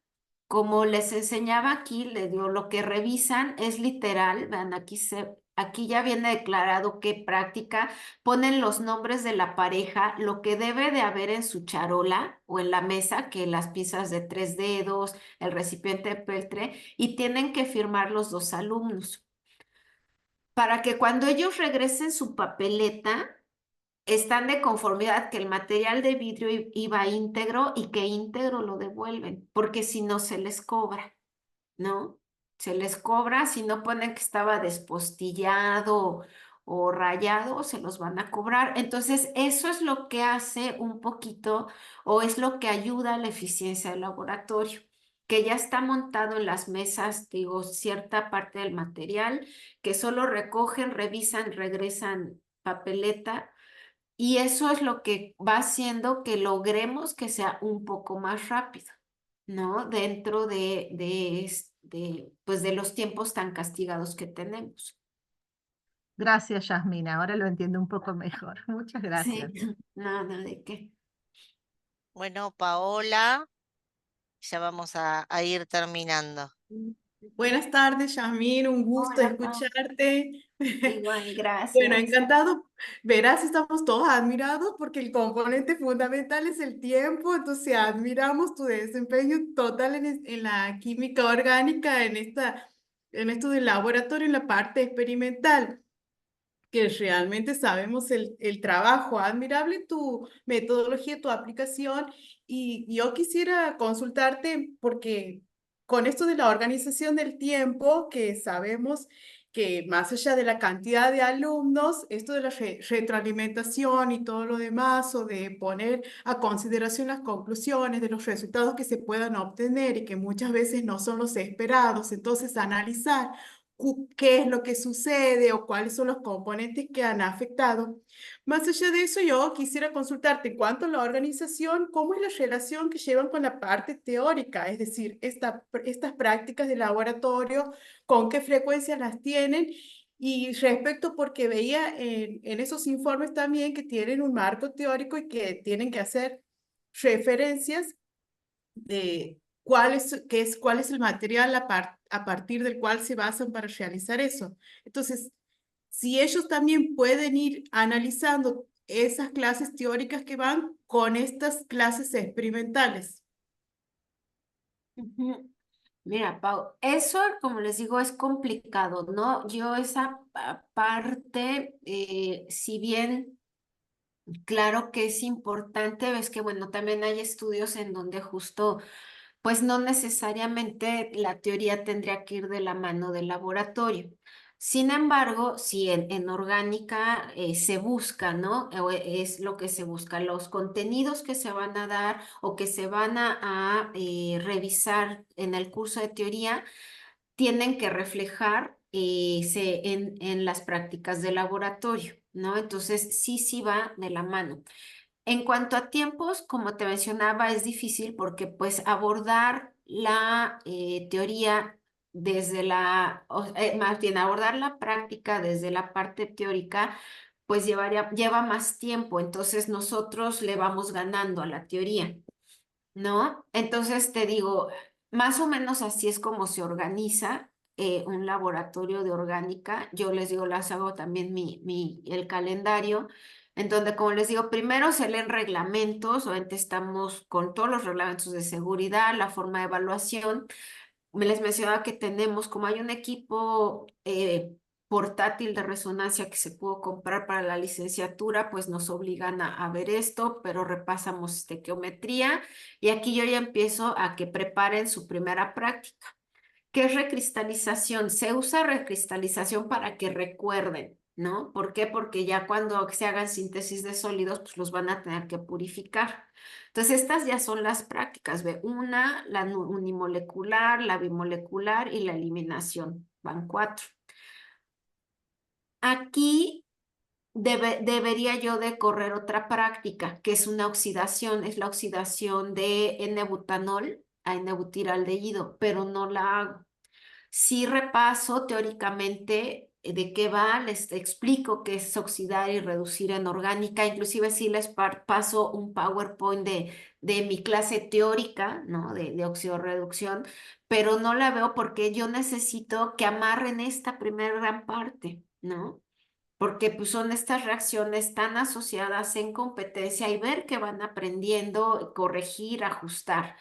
como les enseñaba aquí, le digo, lo que revisan es literal, vean, aquí ya viene declarado qué práctica, ponen los nombres de la pareja, lo que debe de haber en su charola o en la mesa, que las piezas de 3 dedos, el recipiente de peltre, y tienen que firmar los 2 alumnos, para que cuando ellos regresen su papeleta, están de conformidad que el material de vidrio iba íntegro y que íntegro lo devuelven, porque si no se les cobra, ¿no? se les cobra. Si no ponen que estaba despostillado o rayado, se los van a cobrar. Entonces, eso es lo que hace un poquito, o es lo que ayuda a la eficiencia del laboratorio, que ya está montado en las mesas, digo, cierta parte del material, que solo recogen, revisan, regresan papeleta, y eso es lo que va haciendo que logremos que sea un poco más rápido, ¿no? Dentro pues de los tiempos tan castigados que tenemos. Gracias, Yasmina. Ahora lo entiendo un poco mejor. Muchas gracias. Sí, nada de qué. Bueno, Paola, ya vamos a ir terminando. Buenas tardes, Yasmín, un gusto Hola, Pau. escucharte. Igual, gracias. Bueno, encantado. Verás, estamos todos admirados porque el componente fundamental es el tiempo, entonces admiramos tu desempeño total en la química orgánica, en esto del laboratorio, en la parte experimental, que realmente sabemos el trabajo admirable, tu metodología, tu aplicación. Y yo quisiera consultarte porque con esto de la organización del tiempo, que sabemos que más allá de la cantidad de alumnos, esto de la retroalimentación y todo lo demás, o de poner a consideración las conclusiones de los resultados que se puedan obtener y que muchas veces no son los esperados, entonces analizar qué es lo que sucede o cuáles son los componentes que han afectado. Más allá de eso, yo quisiera consultarte en cuanto a la organización, ¿cómo es la relación que llevan con la parte teórica? Es decir, estas prácticas de laboratorio, ¿con qué frecuencia las tienen? Y respecto, porque veía en esos informes también que tienen un marco teórico y que tienen que hacer referencias de cuál es el material a partir del cual se basan para realizar eso. Entonces, si ellos también pueden ir analizando esas clases teóricas que van con estas clases experimentales. Ujú. Mira, Pau, eso, como les digo, es complicado, ¿no? Yo esa parte, si bien claro que es importante, ves que, bueno, también hay estudios en donde justo, pues no necesariamente la teoría tendría que ir de la mano del laboratorio. Sin embargo, si en orgánica se busca, ¿no? Es lo que se busca, los contenidos que se van a dar o que se van a revisar en el curso de teoría tienen que reflejar en las prácticas de laboratorio, ¿no? Entonces, sí va de la mano. En cuanto a tiempos, como te mencionaba, es difícil porque pues abordar la teoría desde más bien abordar la práctica desde la parte teórica, pues lleva más tiempo, entonces nosotros le vamos ganando a la teoría, ¿no? Entonces te digo, más o menos así es como se organiza un laboratorio de orgánica. Yo les digo, las hago también el calendario, en donde, como les digo, primero se leen reglamentos, obviamente estamos con todos los reglamentos de seguridad, la forma de evaluación. Me les mencionaba que tenemos, como hay un equipo portátil de resonancia que se pudo comprar para la licenciatura, pues nos obligan a ver esto, pero repasamos estequiometría y aquí yo ya empiezo a que preparen su primera práctica. ¿Qué es recristalización? Se usa recristalización para que recuerden, ¿no? ¿Por qué? Porque ya cuando se hagan síntesis de sólidos, pues los van a tener que purificar. Entonces, estas ya son las prácticas. Ve, una, la unimolecular, la bimolecular y la eliminación. Van 4. Aquí debería yo de correr otra práctica, que es una oxidación, es la oxidación de N-butanol a N-butiraldehído, pero no la hago. Sí repaso teóricamente de qué va, les explico qué es oxidar y reducir en orgánica, inclusive sí les paso un PowerPoint de mi clase teórica, ¿no? De oxidorreducción, pero no la veo porque yo necesito que amarren esta primera gran parte, ¿no? Porque pues son estas reacciones tan asociadas en competencia y ver que van aprendiendo, corregir, ajustar,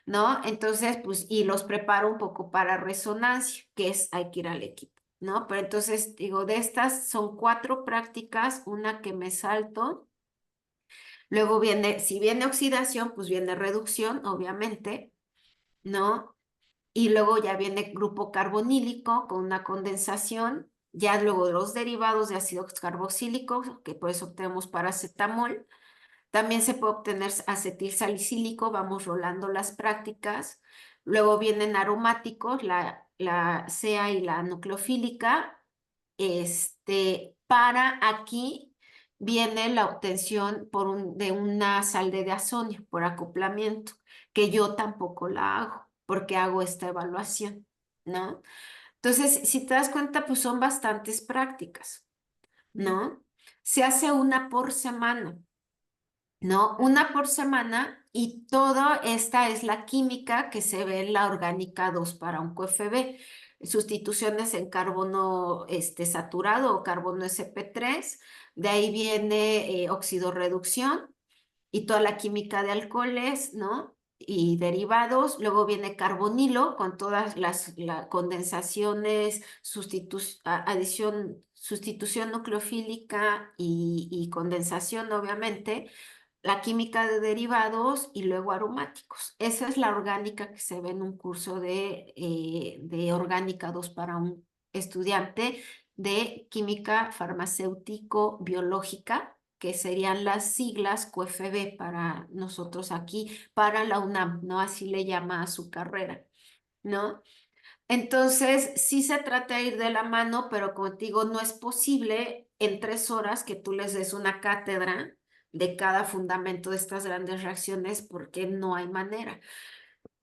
¿no? Entonces, pues, y los preparo un poco para resonancia, que es, hay que ir al equipo, ¿no? Pero entonces, digo, de estas son 4 prácticas, una que me salto, luego viene, si viene oxidación, pues viene reducción, obviamente, ¿no? y luego ya viene grupo carbonílico con una condensación, ya luego los derivados de ácido carboxílico, que por eso obtenemos paracetamol. También se puede obtener acetilsalicílico, vamos rolando las prácticas. Luego vienen aromáticos, la CA y la nucleofílica. Para aquí viene la obtención de una sal de diazonio por acoplamiento, que yo tampoco la hago, porque hago esta evaluación, ¿no? Entonces, si te das cuenta, pues son bastantes prácticas, ¿no? Se hace una por semana. ¿No? Una por semana y toda esta es la química que se ve en la orgánica 2 para un QFB. Sustituciones en carbono saturado o carbono sp3, de ahí viene oxidorreducción y toda la química de alcoholes, ¿no? Y derivados, luego viene carbonilo con todas las condensaciones, sustitución nucleofílica y condensación, obviamente, la química de derivados y luego aromáticos. Esa es la orgánica que se ve en un curso de orgánica 2 para un estudiante de química farmacéutico-biológica, que serían las siglas QFB para nosotros aquí, para la UNAM, ¿no? Así le llama a su carrera, ¿no? Entonces, sí se trata de ir de la mano, pero como te digo, no es posible en 3 horas que tú les des una cátedra de cada fundamento de estas grandes reacciones porque no hay manera.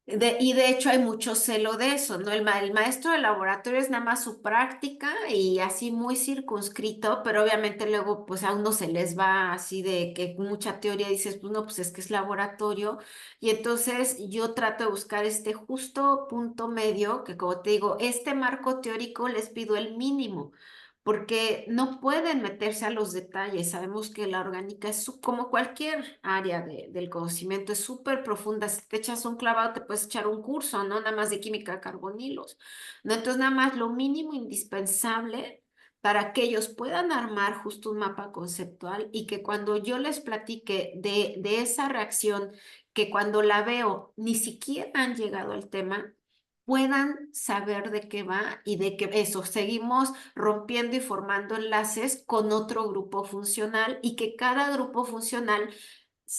Y de hecho hay mucho celo de eso, ¿no? El maestro de laboratorio es nada más su práctica y así muy circunscrito, pero obviamente luego pues a uno se les va así de que mucha teoría dices, pues no, pues es que es laboratorio. Y entonces yo trato de buscar este justo punto medio, que como te digo, este marco teórico les pido el mínimo, porque no pueden meterse a los detalles. Sabemos que la orgánica es como cualquier área del conocimiento, es súper profunda. Si te echas un clavado, te puedes echar un curso, ¿no? Nada más de química de carbonilos, ¿no? Entonces, nada más lo mínimo indispensable para que ellos puedan armar justo un mapa conceptual y que cuando yo les platique de esa reacción, que cuando la veo ni siquiera han llegado al tema, puedan saber de qué va y de que eso, seguimos rompiendo y formando enlaces con otro grupo funcional y que cada grupo funcional,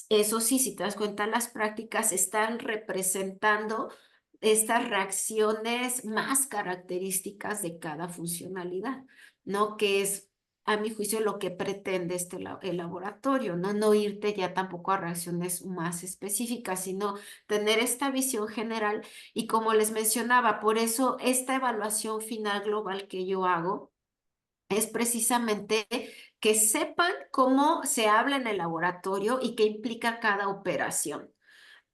eso sí, si te das cuenta, las prácticas están representando estas reacciones más características de cada funcionalidad, ¿no? Que es, a mi juicio, lo que pretende el laboratorio, ¿no? No irte ya tampoco a reacciones más específicas, sino tener esta visión general y como les mencionaba, por eso esta evaluación final global que yo hago es precisamente que sepan cómo se habla en el laboratorio y qué implica cada operación.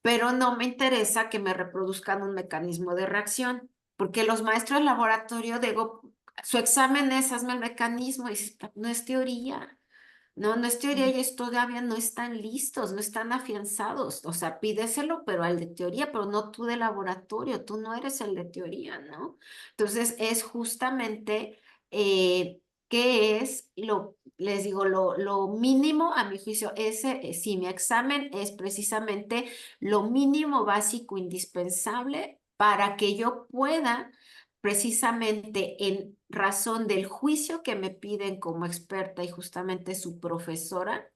Pero no me interesa que me reproduzcan un mecanismo de reacción, porque los maestros del laboratorio, digo, su examen es hazme el mecanismo y dices, no es teoría. No es teoría y todavía no están listos, no están afianzados. O sea, pídeselo, pero al de teoría, pero no tú de laboratorio, tú no eres el de teoría, ¿no? Entonces, es justamente qué es les digo, lo mínimo, a mi juicio, sí, mi examen es precisamente lo mínimo básico indispensable para que yo pueda precisamente en razón del juicio que me piden como experta y justamente su profesora,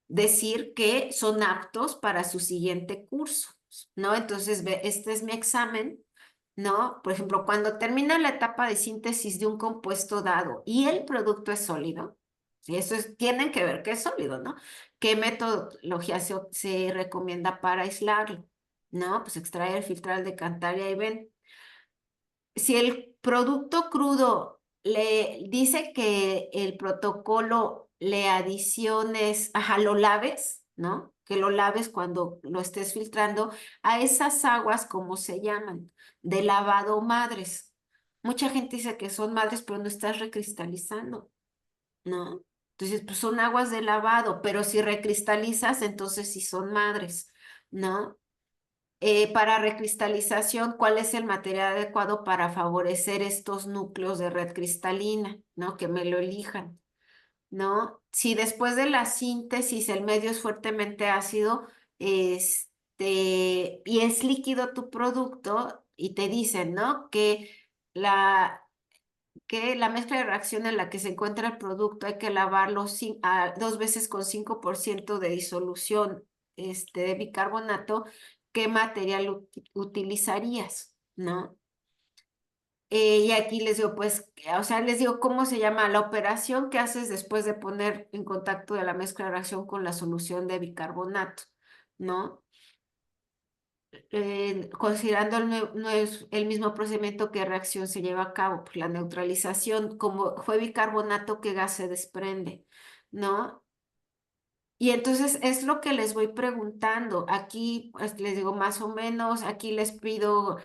decir que son aptos para su siguiente curso, ¿no? Entonces, este es mi examen, ¿no? Por ejemplo, cuando termina la etapa de síntesis de un compuesto dado y el producto es sólido, y eso tienen que ver que es sólido, ¿no? ¿Qué metodología se recomienda para aislarlo? ¿No? Pues extraer, filtrar, decantar y ahí ven. Si el producto crudo le dice que el protocolo le adiciones, lo laves, ¿no? Que lo laves cuando lo estés filtrando a esas aguas, ¿cómo se llaman? De lavado madres. Mucha gente dice que son madres, pero no estás recristalizando, ¿no? Entonces, pues son aguas de lavado, pero si recristalizas, entonces sí son madres, ¿no? Para recristalización, ¿cuál es el material adecuado para favorecer estos núcleos de red cristalina? ¿No? Que me lo elijan, ¿no? Si después de la síntesis el medio es fuertemente ácido, y es líquido tu producto, y te dicen, ¿no? Que la mezcla de reacción en la que se encuentra el producto hay que lavarlo 2 veces con 5% de disolución de bicarbonato, ¿qué material utilizarías? ¿No? Y aquí les digo, pues, o sea, les digo, ¿cómo se llama? La operación que haces después de poner en contacto de la mezcla de reacción con la solución de bicarbonato, ¿no? Considerando no es el mismo procedimiento que reacción se lleva a cabo, pues la neutralización, como fue bicarbonato, ¿qué gas se desprende? ¿No? Y entonces es lo que les voy preguntando. Aquí pues, les digo más o menos, aquí les pido,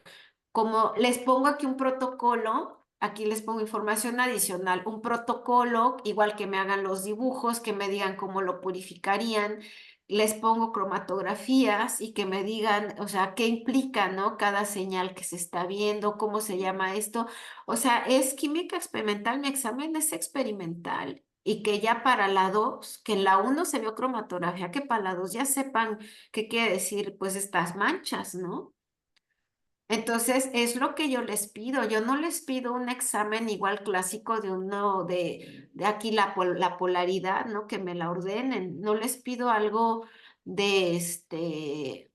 como les pongo aquí un protocolo, aquí les pongo información adicional, un protocolo, igual que me hagan los dibujos, que me digan cómo lo purificarían, les pongo cromatografías y que me digan, o sea, qué implica, ¿no? Cada señal que se está viendo, cómo se llama esto. O sea, es química experimental, mi examen es experimental. Y que ya para la 2, que en la 1 se vio cromatografía, que para la 2 ya sepan qué quiere decir, pues, estas manchas, ¿no? Entonces, es lo que yo les pido. Yo no les pido un examen igual clásico de uno de aquí la polaridad, ¿no? Que me la ordenen. No les pido algo de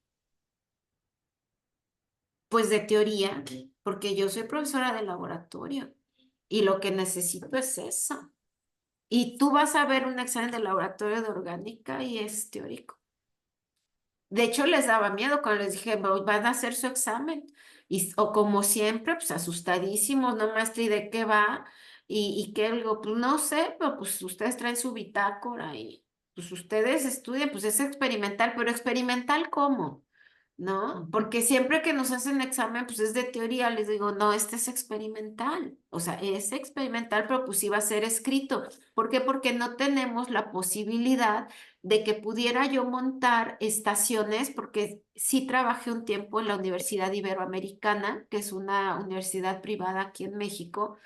pues de teoría, porque yo soy profesora de laboratorio y lo que necesito es eso. Y tú vas a ver un examen de laboratorio de orgánica y es teórico. De hecho, les daba miedo cuando les dije, van a hacer su examen. O como siempre, pues asustadísimos, no maestra, ¿y de qué va? Y qué digo, pues no sé, pero pues ustedes traen su bitácora y pues ustedes estudian, pues es experimental, pero experimental ¿cómo? ¿No? Porque siempre que nos hacen examen, pues es de teoría, les digo, no, este es experimental. O sea, es experimental, pero pues iba a ser escrito. ¿Por qué? Porque no tenemos la posibilidad de que pudiera yo montar estaciones, porque sí trabajé un tiempo en la Universidad Iberoamericana, que es una universidad privada aquí en México,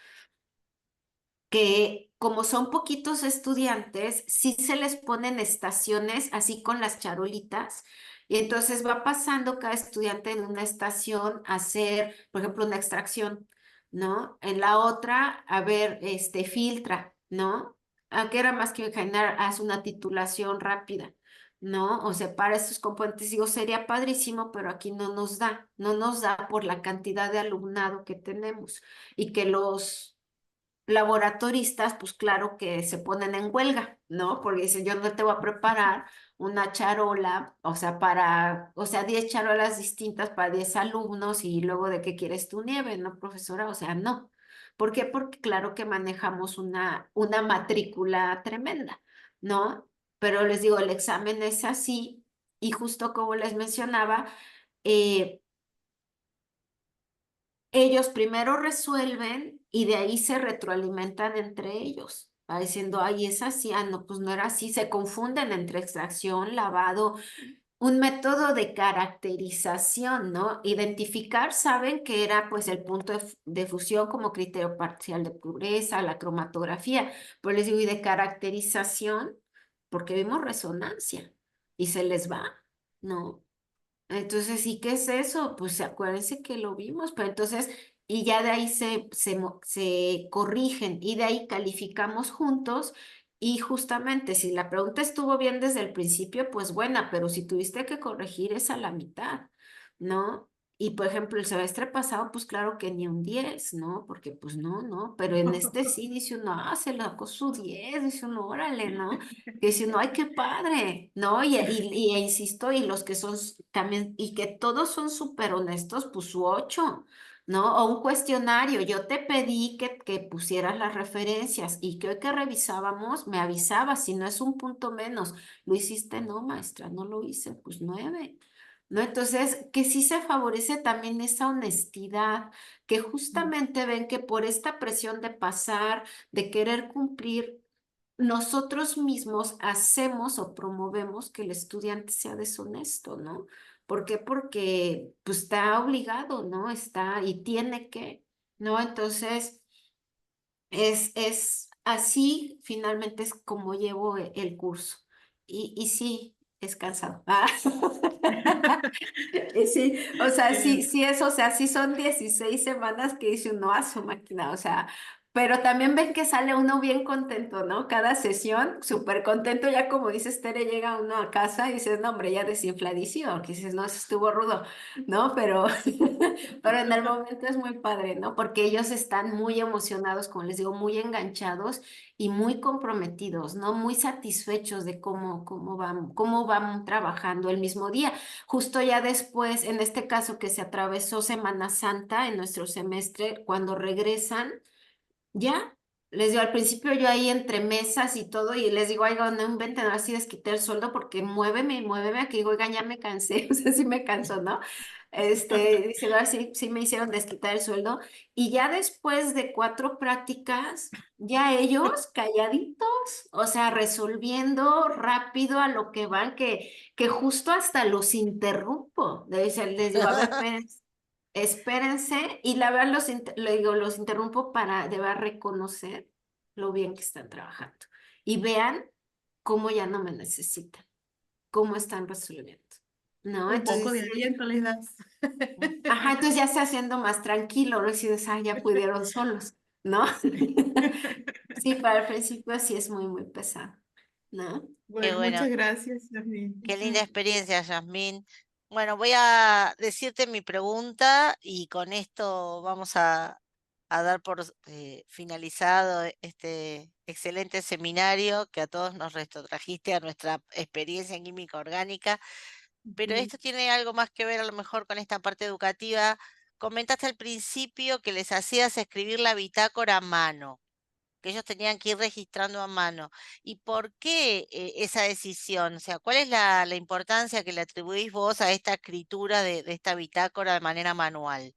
que como son poquitos estudiantes, sí se les ponen estaciones así con las charolitas, y entonces va pasando cada estudiante en una estación a hacer, por ejemplo, una extracción, ¿no? En la otra, a ver, filtra, ¿no? ¿A qué era más que generar? Hace una titulación rápida, ¿no? O separa estos componentes. Digo, sería padrísimo, pero aquí no nos da por la cantidad de alumnado que tenemos y que los laboratoristas, pues claro que se ponen en huelga, ¿no? Porque dicen, yo no te voy a preparar una charola, o sea, 10 charolas distintas para 10 alumnos y luego de qué quieres tu nieve, ¿no, profesora? O sea, no. ¿Por qué? Porque claro que manejamos una matrícula tremenda, ¿no? Pero les digo, el examen es así y justo como les mencionaba, eh, ellos primero resuelven y de ahí se retroalimentan entre ellos, va diciendo, ay, es así, ah, no, pues no era así, se confunden entre extracción, lavado, un método de caracterización, ¿no? Identificar, saben que era pues el punto de fusión como criterio parcial de pureza, la cromatografía, pero les digo, y de caracterización, porque vimos resonancia y se les va, ¿no? Entonces, ¿y qué es eso? Pues acuérdense que lo vimos, pero entonces, y ya de ahí se corrigen y de ahí calificamos juntos. Y justamente, si la pregunta estuvo bien desde el principio, pues buena, pero si tuviste que corregir es a la mitad, ¿no? Y por ejemplo, el semestre pasado, pues claro que ni un 10, ¿no? Porque pues no, pero en este sí dice uno, se le sacó su 10, dice uno, órale, ¿no? Que dice uno, ay, qué padre, ¿no? E insisto, y los que son también, y que todos son súper honestos, pues su 8, ¿no? O un cuestionario, yo te pedí que pusieras las referencias y que hoy que revisábamos me avisabas, si no es un punto menos, lo hiciste, no, maestra, no lo hice, pues 9. ¿No? Entonces, que sí se favorece también esa honestidad, que justamente ven que por esta presión de pasar, de querer cumplir, nosotros mismos hacemos o promovemos que el estudiante sea deshonesto, ¿no? ¿Por qué? Porque pues está obligado, ¿no? Está y tiene que, ¿no? Entonces, es así finalmente es como llevo el curso. Y sí, es cansado. Sí, o sea, Bien. sí es, o sea, sí son 16 semanas que dice uno a su máquina, o sea, pero también ven que sale uno bien contento, ¿no? Cada sesión, súper contento, ya como dices, Tere, llega uno a casa y dices, no, hombre, ya desinfladísimo, que dices, no, eso estuvo rudo, ¿no? Pero, pero en el momento es muy padre, ¿no? Porque ellos están muy emocionados, como les digo, muy enganchados y muy comprometidos, ¿no? Muy satisfechos de cómo van trabajando el mismo día. Justo ya después, en este caso que se atravesó Semana Santa en nuestro semestre, cuando regresan, ya, les digo, al principio yo ahí entre mesas y todo, y les digo, oiga, no inventen, ahora sí les quité el sueldo porque muéveme, aquí digo, oigan, ya me cansé, o sea, sí me canso, ¿no? Dice, ahora sí me hicieron desquitar el sueldo, y ya después de 4 prácticas, ya ellos calladitos, o sea, resolviendo rápido a lo que van, que justo hasta los interrumpo, les digo, a ver, espérense, y la verdad le digo, los interrumpo para de verdad reconocer lo bien que están trabajando y vean cómo ya no me necesitan, cómo están resolviendo, ¿no? Un poco Entonces, de aliento les das. ajá, entonces ya se haciendo más tranquilo, ¿no? Y si dices, ah, ya pudieron solos, ¿no? Sí, para el principio sí es muy, muy pesado, ¿no? Qué Bueno, bueno, muchas gracias, Yasmin. qué linda experiencia, Yasmín. Bueno, voy a decirte mi pregunta y con esto vamos a dar por finalizado este excelente seminario que a todos nos retrotrajiste a nuestra experiencia en química orgánica. Pero Ujú. esto tiene algo más que ver a lo mejor con esta parte educativa. Comentaste al principio que les hacías escribir la bitácora a mano, que ellos tenían que ir registrando a mano. ¿Y por qué esa decisión? O sea, ¿cuál es la importancia que le atribuís vos a esta escritura de esta bitácora de manera manual?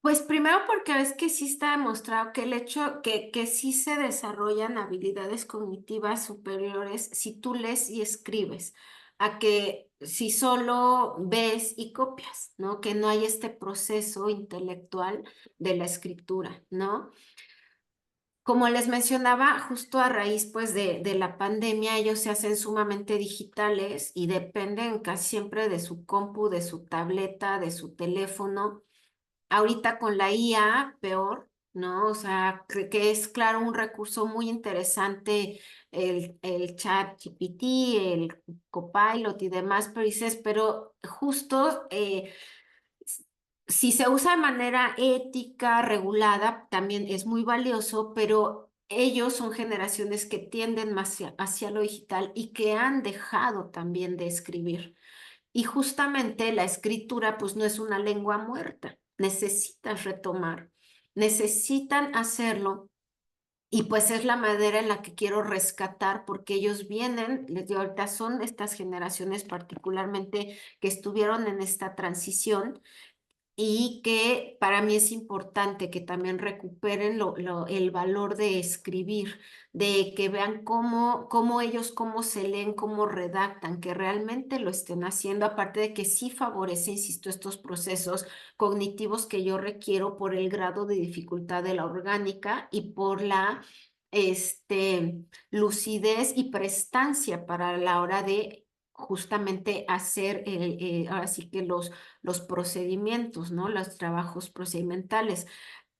Pues primero porque ves que sí está demostrado que el hecho que sí se desarrollan habilidades cognitivas superiores si tú lees y escribes, a que si solo ves y copias, ¿no? Que no hay este proceso intelectual de la escritura, ¿no? Como les mencionaba, justo a raíz pues de la pandemia, ellos se hacen sumamente digitales y dependen casi siempre de su compu, de su tableta, de su teléfono. Ahorita con la IA, peor, ¿no? O sea, que es claro un recurso muy interesante el chat GPT, el Copilot y demás, pero dices, pero justo si se usa de manera ética, regulada, también es muy valioso, pero ellos son generaciones que tienden más hacia lo digital y que han dejado también de escribir. Y justamente la escritura pues no es una lengua muerta, necesitan retomar, necesitan hacerlo y pues es la manera en la que quiero rescatar porque ellos vienen, les digo, ahorita son estas generaciones particularmente que estuvieron en esta transición y que para mí es importante que también recuperen el valor de escribir, de que vean cómo ellos, cómo se leen, cómo redactan, que realmente lo estén haciendo, aparte de que sí favorece, insisto, estos procesos cognitivos que yo requiero por el grado de dificultad de la orgánica y por la lucidez y prestancia para la hora de justamente hacer, ahora sí que los procedimientos, ¿no? Los trabajos procedimentales,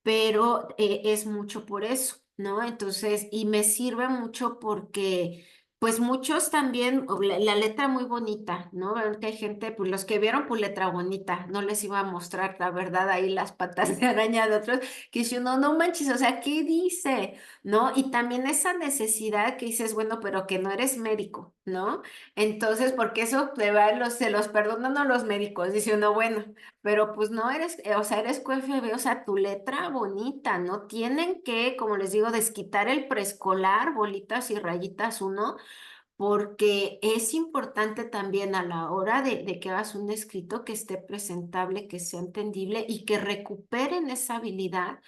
pero es mucho por eso, ¿no? Entonces, y me sirve mucho porque, pues muchos también, la letra muy bonita, ¿no? Ven que hay gente, pues los que vieron, pues letra bonita, no les iba a mostrar la verdad ahí las patas de araña de otros, que dice uno, no manches, o sea, ¿qué dice? ¿No? Y también esa necesidad que dices, bueno, pero que no eres médico, ¿no? Entonces, porque eso de verdad se los perdonan a los médicos, dice uno, bueno. Pero pues no eres, o sea, eres QFB, o sea, tu letra bonita, ¿no? Tienen que, como les digo, desquitar el preescolar, bolitas y rayitas uno, porque es importante también a la hora de que hagas un escrito que esté presentable, que sea entendible y que recuperen esa habilidad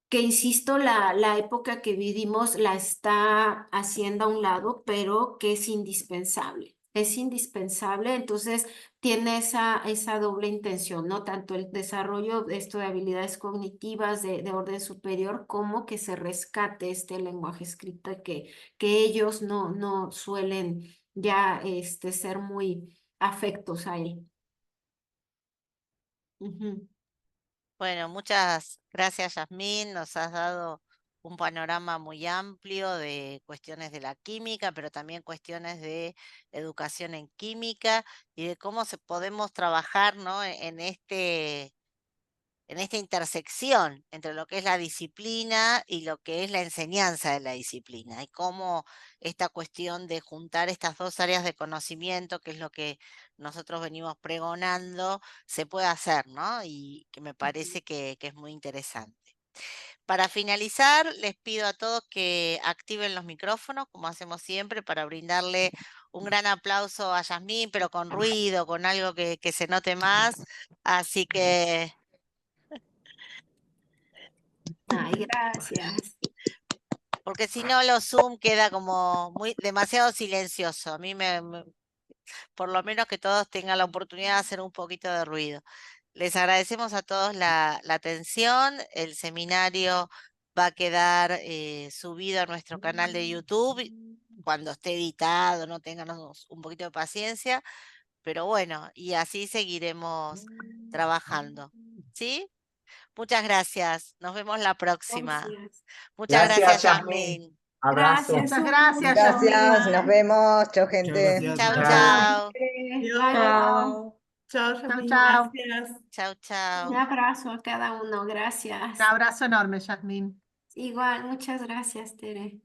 que insisto, la época que vivimos la está haciendo a un lado, pero que es indispensable. es indispensable, entonces tiene esa doble intención, ¿no? Tanto el desarrollo de esto de habilidades cognitivas de orden superior como que se rescate este lenguaje escrito que ellos no suelen ya ser muy afectos a él. Ujú. Bueno, muchas gracias, Yasmín. Nos has dado un panorama muy amplio de cuestiones de la química, pero también cuestiones de educación en química y de cómo podemos trabajar, ¿no? En esta intersección entre lo que es la disciplina y lo que es la enseñanza de la disciplina, y cómo esta cuestión de juntar estas dos áreas de conocimiento, que es lo que nosotros venimos pregonando, se puede hacer, ¿no? Y que me parece que es muy interesante. Para finalizar, les pido a todos que activen los micrófonos, como hacemos siempre, para brindarle un gran aplauso a Yasmín, pero con ruido, con algo que se note más. Así que Ay, gracias. porque si no los Zoom queda como demasiado silencioso. A mí por lo menos que todos tengan la oportunidad de hacer un poquito de ruido. Les agradecemos a todos la atención. El seminario va a quedar subido a nuestro canal de YouTube cuando esté editado, no tenganos un poquito de paciencia, pero bueno, y así seguiremos trabajando. ¿Sí? Muchas gracias. Nos vemos la próxima. Gracias. Muchas gracias, Gracias, Yasmín. Yasmín. Abrazo. Gracias, Muchas un gracias, gusto. Gracias, nos Yasmín. vemos. Chao, Muchas gente. gracias, Chau, muchas Chao. gracias. chau. Bye, bye. Chao. Chao, Chao, Yasmín, chao. gracias. Chau, Un chau. abrazo a cada uno, Un gracias. abrazo enorme, Yasmín. Igual, muchas gracias, Tere.